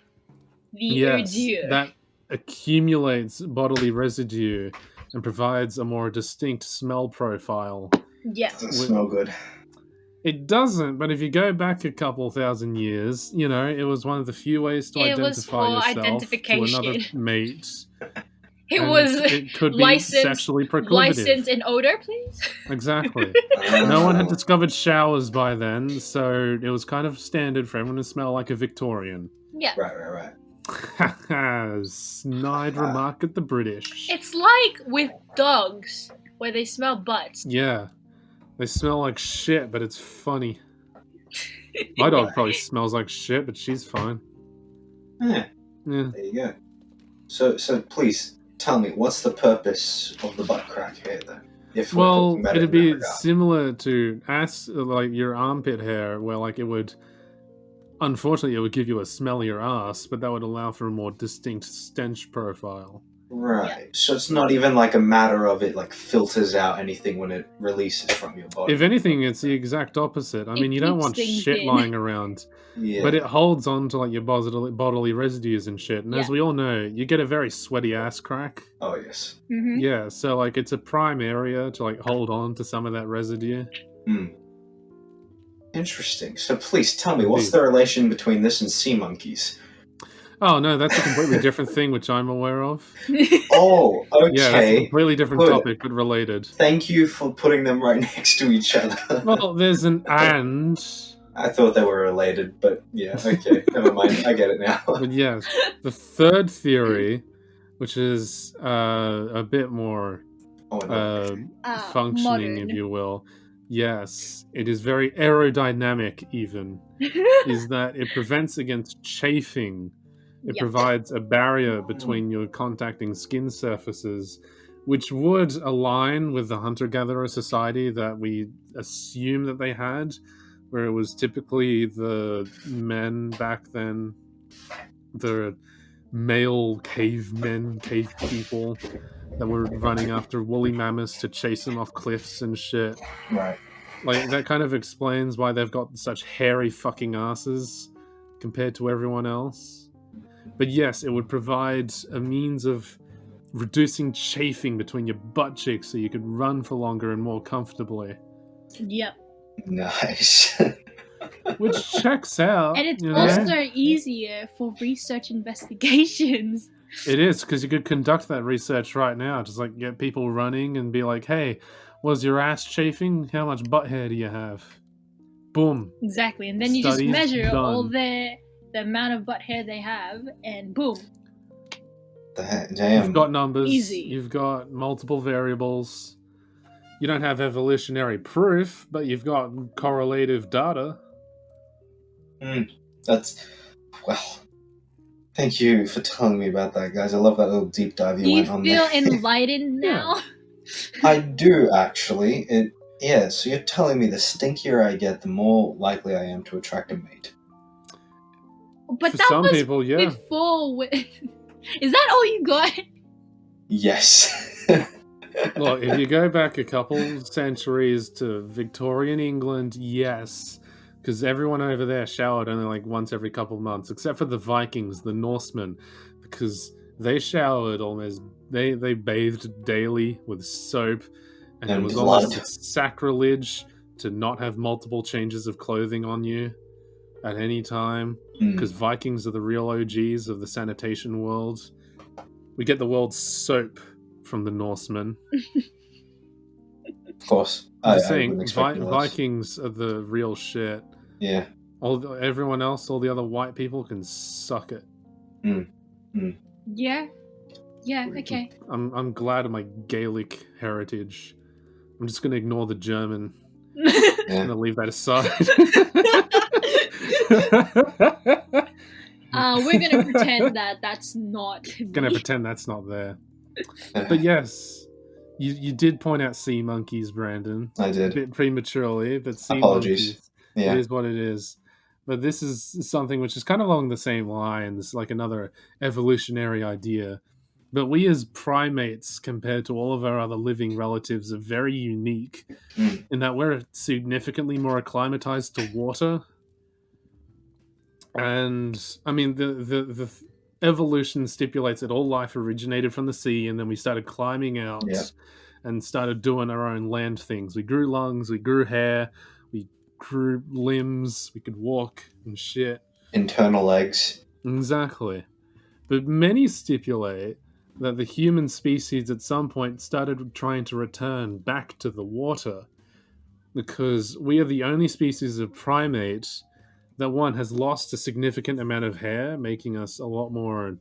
Speaker 2: That accumulates bodily residue and provides a more distinct smell profile.
Speaker 1: Yeah.
Speaker 3: Doesn't smell good.
Speaker 2: It doesn't, but if you go back a couple thousand years, you know, it was one of the few ways to identify yourself to another mate.
Speaker 1: It
Speaker 2: could be sexually proclivative.
Speaker 1: License and odor, please?
Speaker 2: Exactly. No one had discovered showers by then, so it was kind of standard for everyone to smell like a Victorian.
Speaker 1: Yeah.
Speaker 3: Right.
Speaker 2: Snide remark at the British.
Speaker 1: It's like with dogs, where they smell butts.
Speaker 2: Yeah. They smell like shit, but it's funny. My dog probably smells like shit, but she's fine.
Speaker 3: Yeah. There you go. So please tell me, what's the purpose of the butt crack here, then?
Speaker 2: Well, it'd be similar to like your armpit hair, where like it would. Unfortunately, it would give you a smellier ass, but that would allow for a more distinct stench profile.
Speaker 3: Right.
Speaker 1: Yeah.
Speaker 3: So it's not even like a matter of it like filters out anything when it releases from your body.
Speaker 2: If anything, it's the exact opposite. I mean, you don't want shit lying around.
Speaker 3: Yeah.
Speaker 2: But it holds on to like your bodily residues and shit. And as we all know, you get a very sweaty ass crack.
Speaker 3: Oh, yes.
Speaker 1: Mm-hmm.
Speaker 2: Yeah, so like it's a prime area to like hold on to some of that residue.
Speaker 3: Interesting. So please tell me, what's the relation between this and sea monkeys?
Speaker 2: Oh, no, that's a completely different thing, which I'm aware of.
Speaker 3: Oh, okay.
Speaker 2: Yeah, that's a completely different topic, but related.
Speaker 3: Thank you for putting them right next to each other.
Speaker 2: Well, there's an and.
Speaker 3: I thought they were related, but yeah, okay. Never mind. I get it now.
Speaker 2: But yes, the third theory, which is a bit more functioning,
Speaker 1: modern.
Speaker 2: if you will. Yes, it is very aerodynamic even, is that it prevents against chafing. It provides a barrier between your contacting skin surfaces, which would align with the hunter-gatherer society that we assume that they had, where it was typically the men back then, the male cave people that were running after woolly mammoths to chase them off cliffs and shit.
Speaker 3: Right.
Speaker 2: Like, that kind of explains why they've got such hairy fucking asses compared to everyone else. But yes, it would provide a means of reducing chafing between your butt cheeks so you could run for longer and more comfortably.
Speaker 1: Yep.
Speaker 3: Nice.
Speaker 2: Which checks out.
Speaker 1: And it's
Speaker 2: you know?
Speaker 1: also easier for research investigations.
Speaker 2: It is, because you could conduct that research right now. Just like get people running and be like, hey, was your ass chafing? How much butt hair do you have? Boom.
Speaker 1: Exactly. And then you just
Speaker 2: Studies
Speaker 1: measure all
Speaker 2: done.
Speaker 1: the amount of butt hair they have, and boom.
Speaker 3: Damn.
Speaker 2: You've got numbers.
Speaker 1: Easy.
Speaker 2: You've got multiple variables. You don't have evolutionary proof, but you've got correlative data.
Speaker 3: That's... Well... Thank you for telling me about that, guys. I love that little deep dive you went on
Speaker 1: Do you
Speaker 3: there.
Speaker 1: feel enlightened now?
Speaker 3: I do, actually. Yeah, so you're telling me the stinkier I get, the more likely I am to attract a mate.
Speaker 1: But
Speaker 2: For
Speaker 1: that
Speaker 2: some
Speaker 1: was
Speaker 2: people, yeah.
Speaker 1: before. Is that all you got?
Speaker 3: Yes.
Speaker 2: Look, if you go back a couple centuries to Victorian England, yes. Because everyone over there showered only like once every couple months, except for the Vikings, the Norsemen, because they showered almost, they bathed daily with soap, and it was
Speaker 3: blood.
Speaker 2: almost sacrilege to not have multiple changes of clothing on you at any time, because Vikings are the real OGs of the sanitation world. We get the world's soap from the Norsemen.
Speaker 3: Of course.
Speaker 2: I'm just
Speaker 3: I
Speaker 2: saying,
Speaker 3: wouldn't expect less.
Speaker 2: Vikings are the real shit.
Speaker 3: Yeah.
Speaker 2: Everyone else, all the other white people can suck it.
Speaker 1: Yeah. Yeah, okay.
Speaker 2: I'm glad of my Gaelic heritage. I'm just going to ignore the German. I'm going to leave that aside.
Speaker 1: We're going to pretend that that's not
Speaker 2: Going to pretend that's not there. But yes, you did point out sea monkeys, Brandon.
Speaker 3: I did.
Speaker 2: A bit prematurely, but sea
Speaker 3: Apologies.
Speaker 2: monkeys.
Speaker 3: Yeah.
Speaker 2: It is what it is. But this is something which is kind of along the same lines, like another evolutionary idea. But we as primates, compared to all of our other living relatives, are very unique in that we're significantly more acclimatized to water. And, I mean, the evolution stipulates that all life originated from the sea, and then we started climbing out and started doing our own land things. We grew lungs, we grew hair, we grew limbs, we could walk and shit.
Speaker 3: Internal legs.
Speaker 2: Exactly. But many stipulate that the human species at some point started trying to return back to the water, because we are the only species of primate that, one, has lost a significant amount of hair, making us a lot more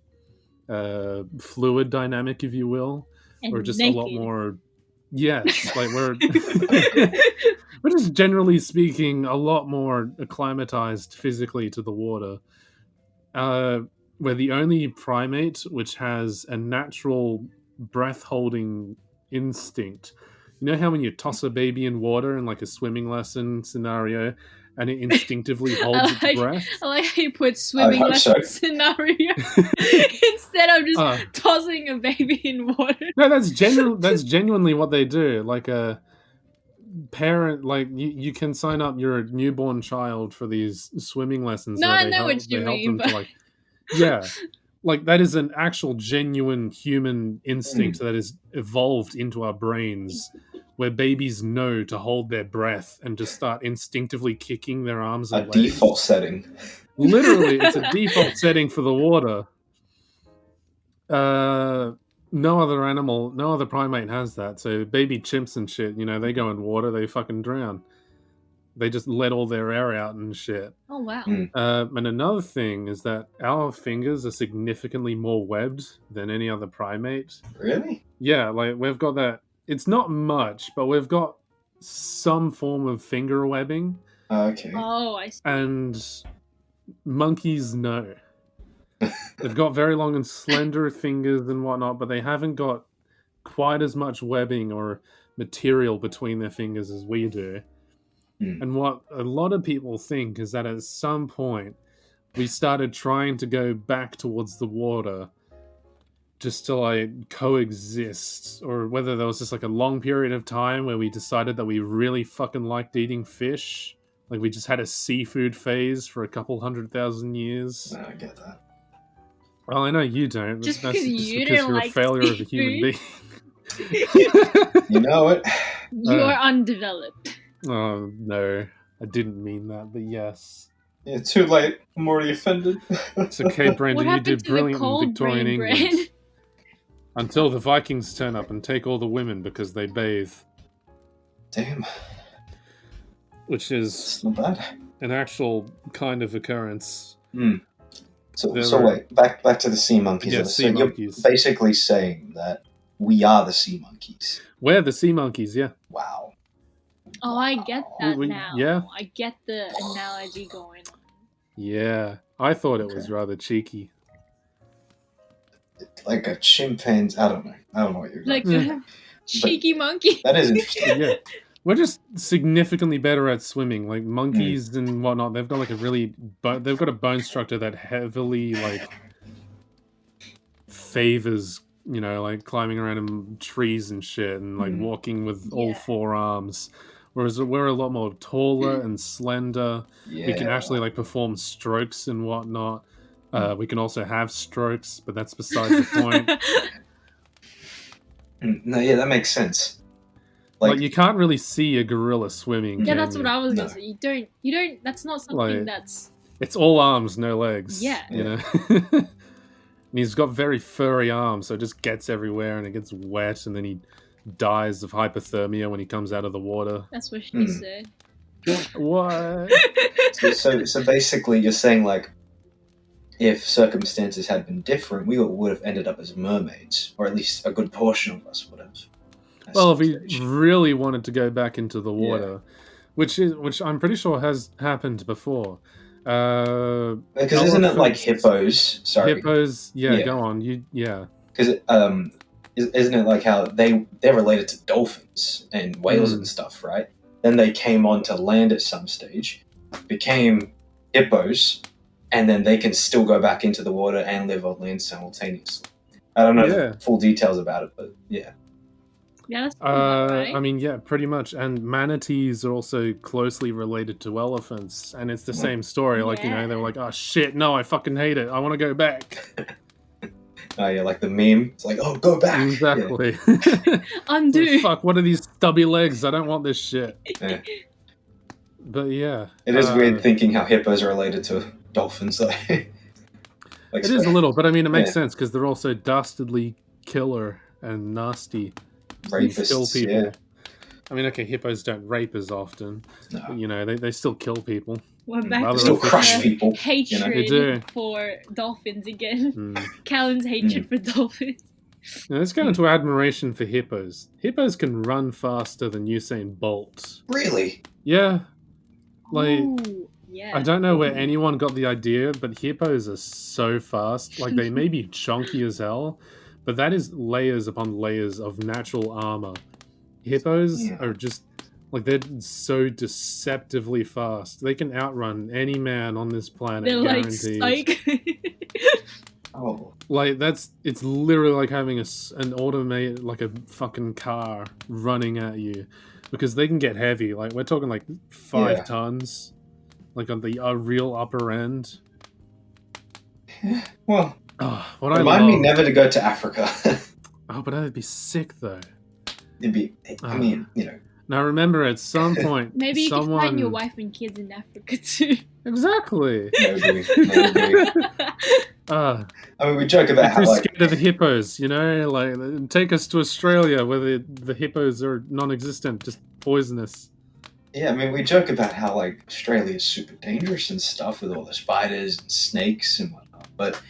Speaker 2: fluid dynamic, if you will,
Speaker 1: and
Speaker 2: or just
Speaker 1: naked.
Speaker 2: a lot more. Yes, like we're just generally speaking a lot more acclimatized physically to the water. We're the only primate which has a natural breath-holding instinct. You know how when you toss a baby in water in like a swimming lesson scenario, and it instinctively holds its breath?
Speaker 1: I like how you put swimming lesson scenario instead of just tossing a baby in water.
Speaker 2: No, that's genuinely what they do. Like a parent, like you can sign up your newborn child for these swimming lessons.
Speaker 1: No,
Speaker 2: where
Speaker 1: I know what you mean.
Speaker 2: But... Yeah, like that is an actual genuine human instinct that is evolved into our brains, where babies know to hold their breath and just start instinctively kicking their arms and legs.
Speaker 3: A default setting.
Speaker 2: Literally, it's a default setting for the water. No other primate has that. So baby chimps and shit, they go in water, they fucking drown. They just let all their air out and shit.
Speaker 1: Oh, wow.
Speaker 2: And another thing is that our fingers are significantly more webbed than any other primate.
Speaker 3: Really?
Speaker 2: Yeah, like we've got that. It's not much, but we've got some form of finger webbing.
Speaker 3: Okay.
Speaker 1: Oh, I see.
Speaker 2: And monkeys, no. They've got very long and slender fingers and whatnot, but they haven't got quite as much webbing or material between their fingers as we do. And what a lot of people think is that at some point, we started trying to go back towards the water just to like coexist, or whether there was just like a long period of time where we decided that we really fucking liked eating fish. Like we just had a seafood phase for a couple 100,000 years.
Speaker 3: No, I get that.
Speaker 2: Well, I know you don't.
Speaker 1: Just
Speaker 2: That's
Speaker 1: because
Speaker 2: just
Speaker 1: you
Speaker 2: because
Speaker 1: don't
Speaker 2: you're
Speaker 1: like
Speaker 2: a failure of a human
Speaker 1: seafood.
Speaker 2: being.
Speaker 3: You know it.
Speaker 1: You're undeveloped.
Speaker 2: Oh no, I didn't mean that, but yes.
Speaker 3: Yeah, too late. I'm already offended.
Speaker 2: It's okay,
Speaker 1: What
Speaker 2: Brandon. You
Speaker 1: happened
Speaker 2: did
Speaker 1: to the
Speaker 2: brilliant in
Speaker 1: cold
Speaker 2: Victorian
Speaker 1: brain
Speaker 2: England.
Speaker 1: bread?
Speaker 2: Until the Vikings turn up and take all the women because they bathe,
Speaker 3: Damn,
Speaker 2: which
Speaker 3: it's
Speaker 2: is
Speaker 3: not bad.
Speaker 2: an actual kind of occurrence.
Speaker 3: So
Speaker 2: There
Speaker 3: wait, back to the sea monkeys.
Speaker 2: Yeah,
Speaker 3: So
Speaker 2: sea monkeys.
Speaker 3: You're basically saying that we are the sea monkeys.
Speaker 2: We're the sea monkeys, yeah.
Speaker 3: Wow.
Speaker 1: Oh, I get that
Speaker 2: We-
Speaker 1: now.
Speaker 2: yeah.
Speaker 1: I get the analogy going on.
Speaker 2: Yeah. I thought it was
Speaker 3: Okay.
Speaker 2: rather cheeky.
Speaker 3: Like a chimpanzee. I don't know what you're
Speaker 1: Like
Speaker 2: Yeah.
Speaker 1: a cheeky monkey.
Speaker 3: That is interesting.
Speaker 2: Yeah. We're just significantly better at swimming. Like monkeys and whatnot, they've got like they've got a bone structure that heavily like favors, like climbing around in trees and shit and like walking with all
Speaker 1: Yeah.
Speaker 2: 4 arms. Whereas we're a lot more taller and slender.
Speaker 3: Yeah.
Speaker 2: We can actually like perform strokes and whatnot. We can also have strokes, but that's beside the point.
Speaker 3: No, yeah, that makes sense.
Speaker 2: Like you can't really see a gorilla swimming.
Speaker 1: Yeah,
Speaker 2: can
Speaker 1: that's
Speaker 2: you?
Speaker 1: what I was
Speaker 3: No.
Speaker 1: gonna say. You don't. That's not something
Speaker 2: Like-
Speaker 1: that's.
Speaker 2: It's all arms, no legs.
Speaker 1: Yeah.
Speaker 2: You know? And he's got very furry arms, so it just gets everywhere and it gets wet, and then he dies of hypothermia when he comes out of the water.
Speaker 1: That's what she said.
Speaker 2: What?
Speaker 3: So basically, you're saying like, if circumstances had been different, we would have ended up as mermaids, or at least a good portion of us would have. at
Speaker 2: Well, if
Speaker 3: some
Speaker 2: we
Speaker 3: stage.
Speaker 2: really wanted to go back into the water, which I'm pretty sure has happened before.
Speaker 3: Because isn't it like hippos? Sorry,
Speaker 2: Hippos,
Speaker 3: Yeah.
Speaker 2: go on. Yeah.
Speaker 3: because isn't it like how they're related to dolphins and whales and stuff, right? Then they came onto land at some stage, became hippos, and then they can still go back into the water and live on land simultaneously. I don't know
Speaker 2: Yeah.
Speaker 3: the full details about it, but yeah.
Speaker 1: Yeah, that's right.
Speaker 2: I mean, yeah, pretty much. And manatees are also closely related to elephants, and it's the same story. Like,
Speaker 1: Yeah.
Speaker 2: they were like, oh shit, no, I fucking hate it. I want to go back.
Speaker 3: Oh yeah, like the meme. It's like, oh, go back.
Speaker 2: Exactly.
Speaker 1: Undo.
Speaker 2: Fuck, what are these stubby legs? I don't want this shit.
Speaker 3: Yeah.
Speaker 2: But yeah.
Speaker 3: It is weird thinking how hippos are related to dolphins, though. Like,
Speaker 2: It is a little, but I mean, it makes
Speaker 3: Yeah.
Speaker 2: sense because they're also dastardly killer and nasty.
Speaker 3: rapists.
Speaker 2: Kill people.
Speaker 3: Yeah.
Speaker 2: I mean, okay, hippos don't rape as often.
Speaker 3: No.
Speaker 2: But, they still kill people.
Speaker 1: We're back
Speaker 2: They
Speaker 1: to
Speaker 3: still
Speaker 1: the
Speaker 3: crush people,
Speaker 1: hatred
Speaker 2: They do.
Speaker 1: for dolphins again.
Speaker 2: Mm.
Speaker 1: Calan's hatred for dolphins.
Speaker 2: Now, let's go into admiration for hippos. Hippos can run faster than Usain Bolt.
Speaker 3: Really?
Speaker 2: Yeah. Like,
Speaker 1: Ooh, yeah.
Speaker 2: I don't know where anyone got the idea, but hippos are so fast. Like, they may be chunky as hell, but that is layers upon layers of natural armor. Hippos
Speaker 3: Yeah.
Speaker 2: are just, like, they're so deceptively fast. They can outrun any man on this planet,
Speaker 1: They're like
Speaker 2: guaranteed.
Speaker 1: psych.
Speaker 3: Oh.
Speaker 2: Like, it's literally like having an automated, like a fucking car running at you. Because they can get heavy. Like, we're talking like 5
Speaker 3: Yeah.
Speaker 2: tons. Like, on the real upper end.
Speaker 3: Well,
Speaker 2: Oh, what I
Speaker 3: remind me
Speaker 2: love.
Speaker 3: never to go to Africa.
Speaker 2: Oh, but that'd be sick, though.
Speaker 3: It'd be, I mean,
Speaker 2: Now, remember, at some point,
Speaker 1: Maybe you
Speaker 2: someone...
Speaker 1: can find your wife and kids in Africa too.
Speaker 2: Exactly.
Speaker 3: maybe.
Speaker 2: I
Speaker 3: I mean, we joke about how,
Speaker 2: we're
Speaker 3: like,
Speaker 2: scared of the hippos, Like, take us to Australia where the hippos are non-existent, just poisonous.
Speaker 3: yeah, I mean, we joke about how, like, Australia is super dangerous and stuff with all the spiders and snakes and whatnot, but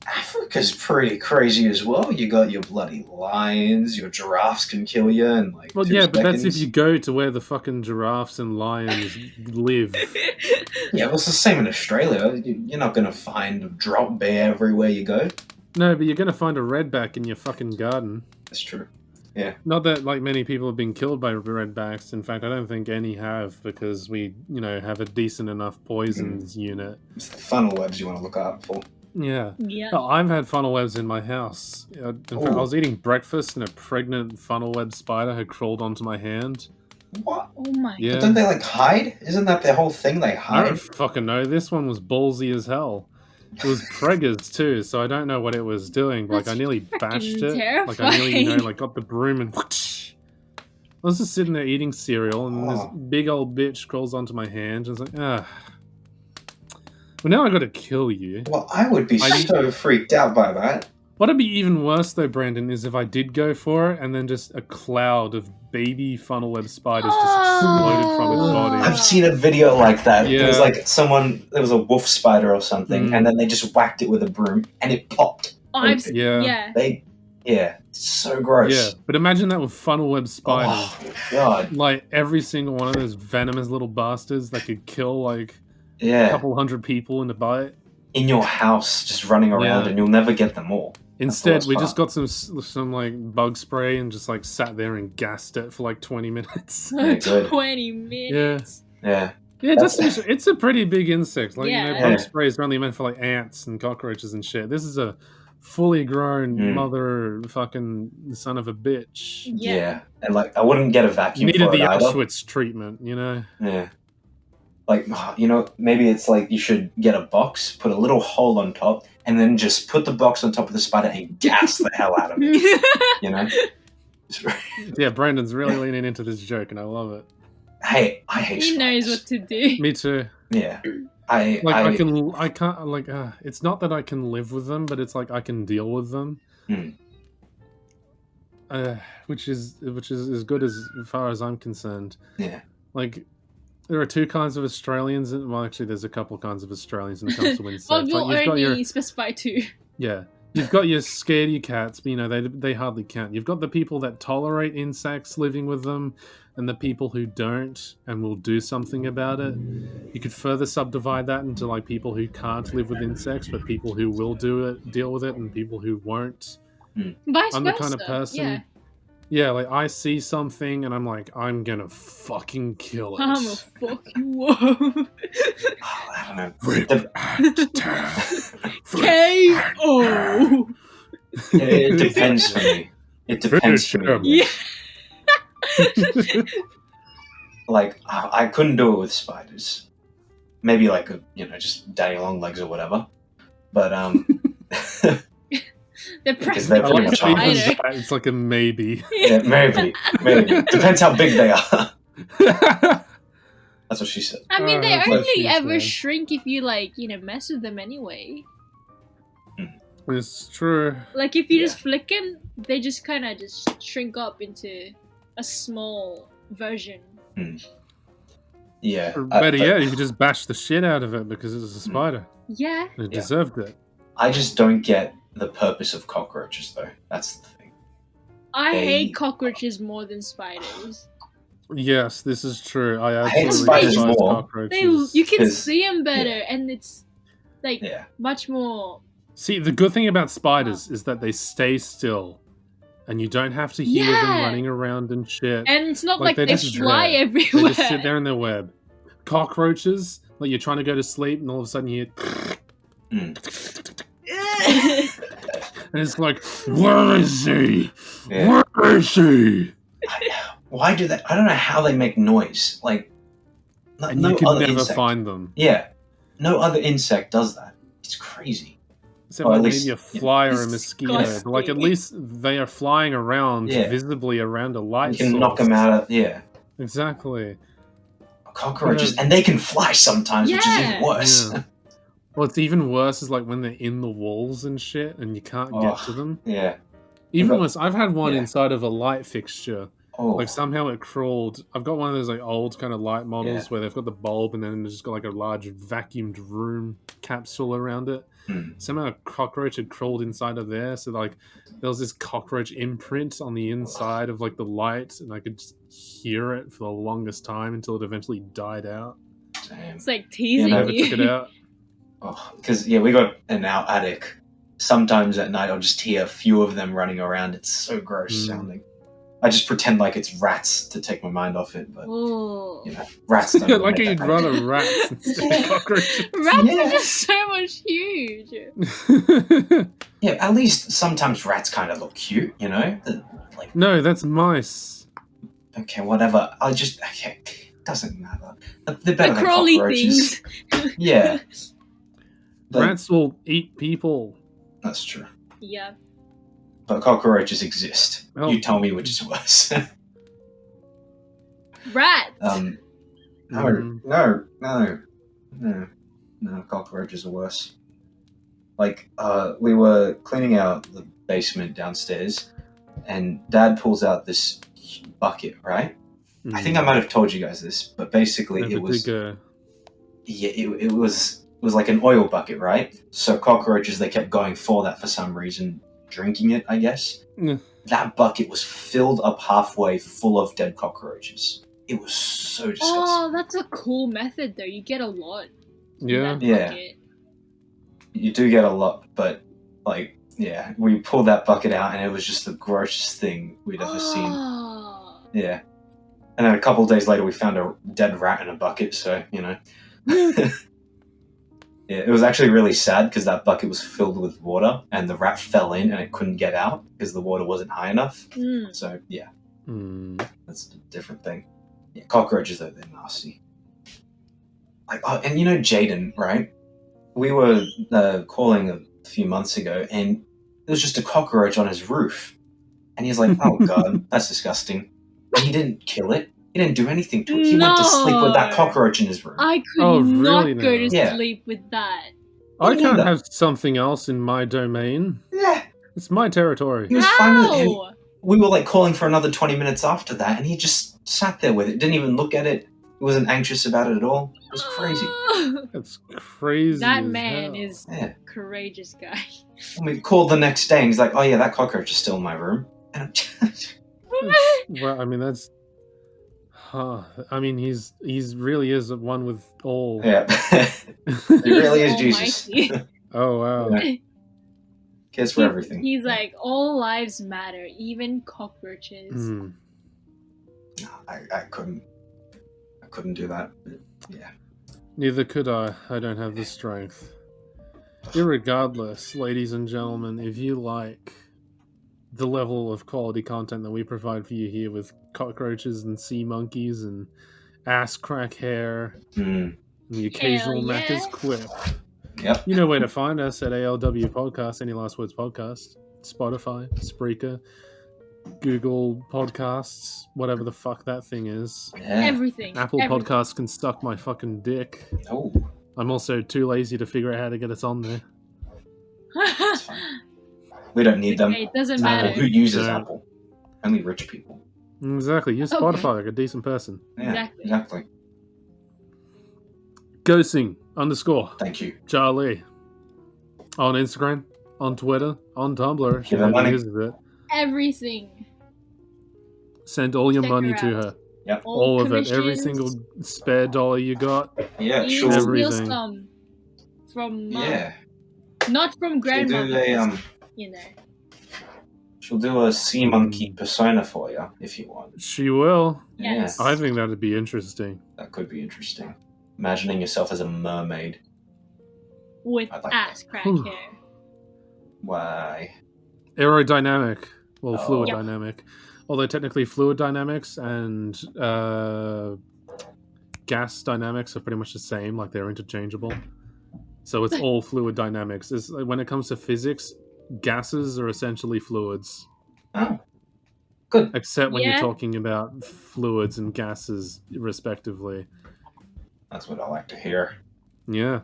Speaker 3: Africa's pretty crazy as well. You got your bloody lions, your giraffes can kill you in, like,
Speaker 2: Well,
Speaker 3: 2
Speaker 2: yeah, but that's if
Speaker 3: seconds.
Speaker 2: you go to where the fucking giraffes and lions live.
Speaker 3: Yeah, well, it's the same in Australia. You're not going to find a drop bear everywhere you go.
Speaker 2: No, but you're going to find a redback in your fucking garden.
Speaker 3: That's true.
Speaker 2: Not that like many people have been killed by redbacks. In fact, I don't think any have because we, have a decent enough poisons unit.
Speaker 3: It's the funnel webs you want to look out for.
Speaker 2: Yeah.
Speaker 1: Yeah.
Speaker 2: Oh, I've had funnel webs in my house. In fact, I was eating breakfast and a pregnant funnel web spider had crawled onto my hand.
Speaker 3: What?
Speaker 1: Oh my.
Speaker 2: Yeah.
Speaker 3: But don't they like hide? Isn't that their whole thing? They
Speaker 2: I
Speaker 3: hide.
Speaker 2: don't fucking know. This one was ballsy as hell. It was preggers too, so I don't know what it was doing. Like
Speaker 1: That's
Speaker 2: I nearly
Speaker 1: freaking
Speaker 2: bashed it. Like I nearly,
Speaker 1: terrifying.
Speaker 2: got the broom and whoosh. I was just sitting there eating cereal, and this big old bitch crawls onto my hand, and it's like, Well, now I got to kill you.
Speaker 3: Well, I would be so freaked out by that.
Speaker 2: What'd be even worse though, Brandon, is if I did go for it, and then just a cloud of baby funnel web spiders just exploded from its body.
Speaker 3: I've seen a video like that.
Speaker 2: Yeah.
Speaker 3: It was like there was a wolf spider or something, and then they just whacked it with a broom, and it popped.
Speaker 2: Yeah.
Speaker 3: It's so gross.
Speaker 2: Yeah, but imagine that with funnel web spiders.
Speaker 3: Oh, God.
Speaker 2: Like every single one of those venomous little bastards that could kill like a
Speaker 3: Yeah.
Speaker 2: couple hundred people in a bite.
Speaker 3: In your house, just running around,
Speaker 2: Yeah.
Speaker 3: and you'll never get them all.
Speaker 2: Instead, we just got some like bug spray and just like sat there and gassed it for like 20 minutes.
Speaker 3: Yeah, good.
Speaker 1: 20 minutes.
Speaker 3: Yeah.
Speaker 2: Yeah, it's a pretty big insect. Like
Speaker 1: Yeah.
Speaker 2: bug sprays are only meant for like ants and cockroaches and shit. This is a fully grown mother fucking son of a bitch.
Speaker 3: Yeah. And like, I wouldn't get a vacuum
Speaker 2: You needed
Speaker 3: for it
Speaker 2: the
Speaker 3: either.
Speaker 2: Auschwitz treatment,
Speaker 3: Yeah. Like, maybe it's like you should get a box, put a little hole on top, and then just put the box on top of the spider and gas the hell out of it.
Speaker 2: Yeah, Brandon's really leaning into this joke, and I love it.
Speaker 3: Hey, I hate
Speaker 1: He knows
Speaker 3: spiders.
Speaker 1: what to do.
Speaker 2: Me too.
Speaker 3: Yeah.
Speaker 2: I can't like it's not that I can live with them, but it's like I can deal with them. Which is as good as far as I'm concerned.
Speaker 3: Yeah.
Speaker 2: Like there are two kinds of Australians. Well, actually, there's a couple kinds of Australians when it comes to insects.
Speaker 1: Well, we'll
Speaker 2: like,
Speaker 1: only specify two.
Speaker 2: Yeah. You've got your scaredy cats, but they hardly count. You've got the people that tolerate insects living with them, and the people who don't and will do something about it. You could further subdivide that into like people who can't live with insects, but people who will deal with it, and people who won't.
Speaker 1: Vice
Speaker 2: I'm
Speaker 1: versa.
Speaker 2: the kind of person. Yeah, like I see something and I'm like, I'm gonna fucking kill it.
Speaker 1: I'm gonna fuck you up.
Speaker 3: I don't know.
Speaker 2: Rip and tear.
Speaker 1: K.O.
Speaker 3: It depends for me. It depends for me.
Speaker 1: Yeah.
Speaker 3: Like, I couldn't do it with spiders. Maybe like, just daddy long legs or whatever. But,
Speaker 1: They're
Speaker 3: because they're pretty much
Speaker 1: spider.
Speaker 3: harmless.
Speaker 2: It's like a maybe.
Speaker 3: Yeah, maybe. Depends how big they are. That's what she said.
Speaker 1: I mean, they
Speaker 2: that's what
Speaker 1: only
Speaker 2: she
Speaker 1: ever
Speaker 2: said.
Speaker 1: shrink if you mess with them anyway.
Speaker 2: It's true.
Speaker 1: Like if you just flick them, they just kind of just shrink up into a small version.
Speaker 3: Yeah.
Speaker 2: Or better yet, you could just bash the shit out of it because it was a spider.
Speaker 1: Yeah.
Speaker 2: It deserved it.
Speaker 3: I just don't get the purpose of cockroaches, though. That's the thing.
Speaker 1: I hate cockroaches more than spiders.
Speaker 2: Yes, this is true. I
Speaker 3: hate
Speaker 2: absolutely
Speaker 3: spiders
Speaker 2: despise
Speaker 3: more.
Speaker 2: cockroaches.
Speaker 1: You can
Speaker 3: 'Cause-
Speaker 1: see them better, and it's like much more.
Speaker 2: See, the good thing about spiders is that they stay still, and you don't have to hear them running around and shit.
Speaker 1: And it's not like they
Speaker 2: just
Speaker 1: fly
Speaker 2: dread.
Speaker 1: everywhere.
Speaker 2: They just sit there in their web. Cockroaches, like you're trying to go to sleep, and all of a sudden you hear, and it's like, where is he?
Speaker 3: Yeah.
Speaker 2: Where is he?
Speaker 3: Why do they? I don't know how they make noise. Like,
Speaker 2: And
Speaker 3: no
Speaker 2: you can
Speaker 3: other
Speaker 2: never
Speaker 3: insect.
Speaker 2: find them.
Speaker 3: Yeah, no other insect does that. It's crazy.
Speaker 2: Except
Speaker 3: Or at
Speaker 2: maybe
Speaker 3: least-
Speaker 2: a fly or a mosquito. But like at least they are flying around visibly around a light
Speaker 3: You can
Speaker 2: source.
Speaker 3: knock them out of
Speaker 2: Exactly.
Speaker 3: cockroaches, and they can fly sometimes, which is even worse.
Speaker 2: Yeah. What's even worse is like when they're in the walls and shit, and you can't get to them.
Speaker 3: Yeah.
Speaker 2: Even worse, I've had one
Speaker 3: Yeah.
Speaker 2: inside of a light fixture.
Speaker 3: Oh.
Speaker 2: Like somehow it crawled. I've got one of those like old kind of light models where they've got the bulb and then there's just got like a large vacuumed room capsule around it. Somehow a cockroach had crawled inside of there, so like there was this cockroach imprint on the inside of like the light, and I could just hear it for the longest time until it eventually died out.
Speaker 3: Damn.
Speaker 1: It's like teasing
Speaker 2: Never
Speaker 1: you.
Speaker 2: took it out.
Speaker 3: Oh, because we got in our attic. Sometimes at night I'll just hear a few of them running around. It's so gross sounding. I just pretend like it's rats to take my mind off it, but
Speaker 1: Oh.
Speaker 3: you know, rats don't.
Speaker 2: Like
Speaker 3: make
Speaker 2: you'd
Speaker 3: that
Speaker 2: run
Speaker 3: kind
Speaker 2: a rat instead of cockroaches.
Speaker 1: Rats
Speaker 3: Yeah.
Speaker 1: are just so much huge.
Speaker 3: Yeah, at least sometimes rats kind of look cute, you know. Like,
Speaker 2: No, that's mice.
Speaker 3: okay, whatever. Doesn't matter. They're better
Speaker 1: The
Speaker 3: than
Speaker 1: crawly
Speaker 3: cockroaches.
Speaker 1: things.
Speaker 3: Yeah, But-
Speaker 2: Rats will eat people.
Speaker 3: that's true.
Speaker 1: Yeah.
Speaker 3: But cockroaches exist.
Speaker 2: Oh.
Speaker 3: You tell me which is worse.
Speaker 1: Rats.
Speaker 3: No,
Speaker 2: Mm.
Speaker 3: no, cockroaches are worse. Like, we were cleaning out the basement downstairs, and Dad pulls out this bucket, right? I think I might have told you guys this, but basically it was it was like an oil bucket, right? So cockroaches, they kept going for that for some reason, drinking it, I guess.
Speaker 2: Yeah.
Speaker 3: That bucket was filled up halfway full of dead cockroaches. It was so disgusting.
Speaker 1: Oh, that's a cool method though. You get a lot. in
Speaker 2: Yeah.
Speaker 1: that
Speaker 3: Yeah.
Speaker 1: bucket.
Speaker 3: You do get a lot, but like, yeah, we pulled that bucket out and it was just the grossest thing we'd ever seen.
Speaker 1: Oh.
Speaker 3: Yeah. And then a couple of days later, we found a dead rat in a bucket, so, you know. Yeah, it was actually really sad because that bucket was filled with water and the rat fell in and it couldn't get out because the water wasn't high enough.
Speaker 1: Mm.
Speaker 3: So, yeah,
Speaker 2: Mm.
Speaker 3: that's a different thing. Yeah, cockroaches, though, they're nasty. Like, oh, and you know Jaden, right? We were calling a few months ago and there was just a cockroach on his roof. And he's like, oh, God, that's disgusting. And he didn't kill it. He didn't do anything to it. He went to sleep with that
Speaker 1: No.
Speaker 3: cockroach in his room.
Speaker 1: I could
Speaker 2: Oh,
Speaker 1: not
Speaker 2: really
Speaker 1: go
Speaker 2: now?
Speaker 1: to
Speaker 3: Yeah.
Speaker 1: sleep with that.
Speaker 2: I
Speaker 3: Me
Speaker 2: can't
Speaker 3: neither.
Speaker 2: have something else in my domain.
Speaker 3: Yeah.
Speaker 2: It's my territory.
Speaker 3: He was fine with it.
Speaker 1: How?
Speaker 3: We were like calling for another 20 minutes after that, and he just sat there with it. Didn't even look at it. He wasn't anxious about it at all. It was crazy.
Speaker 2: That's crazy.
Speaker 1: That
Speaker 2: as
Speaker 1: man
Speaker 2: hell.
Speaker 1: is
Speaker 3: Yeah.
Speaker 1: courageous guy.
Speaker 3: And we called the next day, and he's like, "Oh yeah, that cockroach is still in my room." And
Speaker 2: Well, I mean that's. Huh. I mean he's really is one with all.
Speaker 3: yeah, it really is Jesus.
Speaker 1: Almighty.
Speaker 2: Oh wow.
Speaker 3: Yeah. Cares for everything.
Speaker 1: He's like, all lives matter, even cockroaches.
Speaker 2: Mm.
Speaker 3: No, I couldn't do that. But, yeah.
Speaker 2: Neither could I. I don't have the strength. Irregardless, ladies and gentlemen, if you like the level of quality content that we provide for you here with cockroaches and sea monkeys and ass crack hair
Speaker 3: Mm,
Speaker 2: and the occasional
Speaker 1: Hell
Speaker 2: Macca's
Speaker 1: yeah.
Speaker 2: quip,
Speaker 3: yep.
Speaker 2: you know where to find us at ALW Podcast, Any Last Words Podcast, Spotify, Spreaker, Google Podcasts, whatever the fuck that thing is.
Speaker 3: Yeah.
Speaker 1: Everything.
Speaker 2: Apple
Speaker 1: everything.
Speaker 2: Podcasts can suck my fucking dick.
Speaker 3: Oh,
Speaker 2: I'm also too lazy to figure out how to get us on there.
Speaker 3: that's fine. We don't need them.
Speaker 1: Okay, it doesn't
Speaker 3: Apple.
Speaker 1: matter.
Speaker 3: Who uses
Speaker 2: No.
Speaker 3: Apple? Only rich people.
Speaker 2: Exactly. Use
Speaker 1: Okay.
Speaker 2: Spotify like a decent person.
Speaker 3: Yeah,
Speaker 1: Exactly.
Speaker 3: exactly.
Speaker 2: Ghosting _
Speaker 3: Thank you.
Speaker 2: Charlie. On Instagram, on Twitter, on Tumblr. She
Speaker 3: Give her
Speaker 2: never
Speaker 3: money.
Speaker 2: uses it.
Speaker 1: Everything.
Speaker 2: Send all your
Speaker 1: Check
Speaker 2: money
Speaker 1: her
Speaker 2: to
Speaker 1: out.
Speaker 2: her.
Speaker 3: Yep.
Speaker 2: All of it. Every
Speaker 1: commissions.
Speaker 2: single spare dollar you got.
Speaker 3: Yeah,
Speaker 1: You
Speaker 3: she'll.
Speaker 2: Every-
Speaker 1: steal
Speaker 2: Everything.
Speaker 1: some from mom.
Speaker 3: Yeah,
Speaker 1: Not from
Speaker 3: she'll
Speaker 1: grandma.
Speaker 3: do a
Speaker 1: You know.
Speaker 3: She'll do a sea monkey persona for you if you want.
Speaker 2: She will.
Speaker 1: Yes.
Speaker 2: I think that'd be interesting.
Speaker 3: That could be interesting. Imagining yourself as a mermaid.
Speaker 1: With
Speaker 3: I like
Speaker 1: ass crack
Speaker 2: Whew.
Speaker 1: hair.
Speaker 3: Why?
Speaker 2: Aerodynamic. Well,
Speaker 3: Oh.
Speaker 2: fluid
Speaker 3: Yep.
Speaker 2: dynamic. Although technically fluid dynamics and gas dynamics are pretty much the same, like they're interchangeable. So it's all fluid dynamics. When it comes to physics, gases are essentially fluids.
Speaker 3: Oh, good.
Speaker 2: Except when
Speaker 1: Yeah.
Speaker 2: you're talking about fluids and gases, respectively.
Speaker 3: That's what I like to hear.
Speaker 2: Yeah.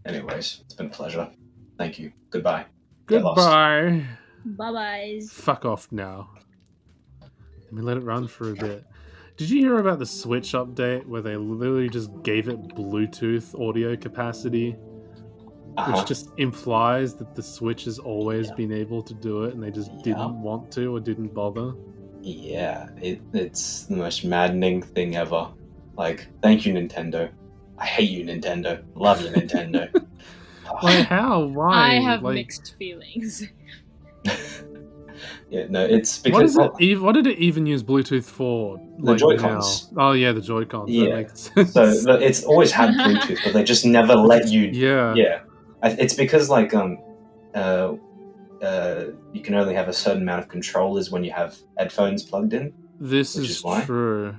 Speaker 3: Anyways, it's been a pleasure. Thank you. Goodbye. Get lost.
Speaker 2: Goodbye.
Speaker 1: Bye byes.
Speaker 2: Fuck off now. Let me let it run for a bit. Did you hear about the Switch update where they literally just gave it Bluetooth audio capacity?
Speaker 3: Uh-huh.
Speaker 2: Which just implies that the Switch has always been able to do it and they just
Speaker 3: Yeah.
Speaker 2: didn't want to or didn't bother.
Speaker 3: Yeah, it's the most maddening thing ever. Like, thank you, Nintendo. I hate you, Nintendo. Love you, Nintendo.
Speaker 2: Like, how? Why?
Speaker 1: I have
Speaker 2: Like,
Speaker 1: mixed feelings.
Speaker 3: Yeah, no, it's
Speaker 2: What
Speaker 3: because
Speaker 2: is it? What did it even use Bluetooth for?
Speaker 3: the
Speaker 2: Like
Speaker 3: Joy-Cons.
Speaker 2: now? Oh yeah, the Joy-Cons. That
Speaker 3: Yeah.
Speaker 2: makes
Speaker 3: So
Speaker 2: sense.
Speaker 3: it's always had Bluetooth, but they just never let you.
Speaker 2: Yeah.
Speaker 3: Yeah, it's because like you can only have a certain amount of controllers when you have headphones plugged in.
Speaker 2: This
Speaker 3: Which
Speaker 2: is
Speaker 3: is why.
Speaker 2: true.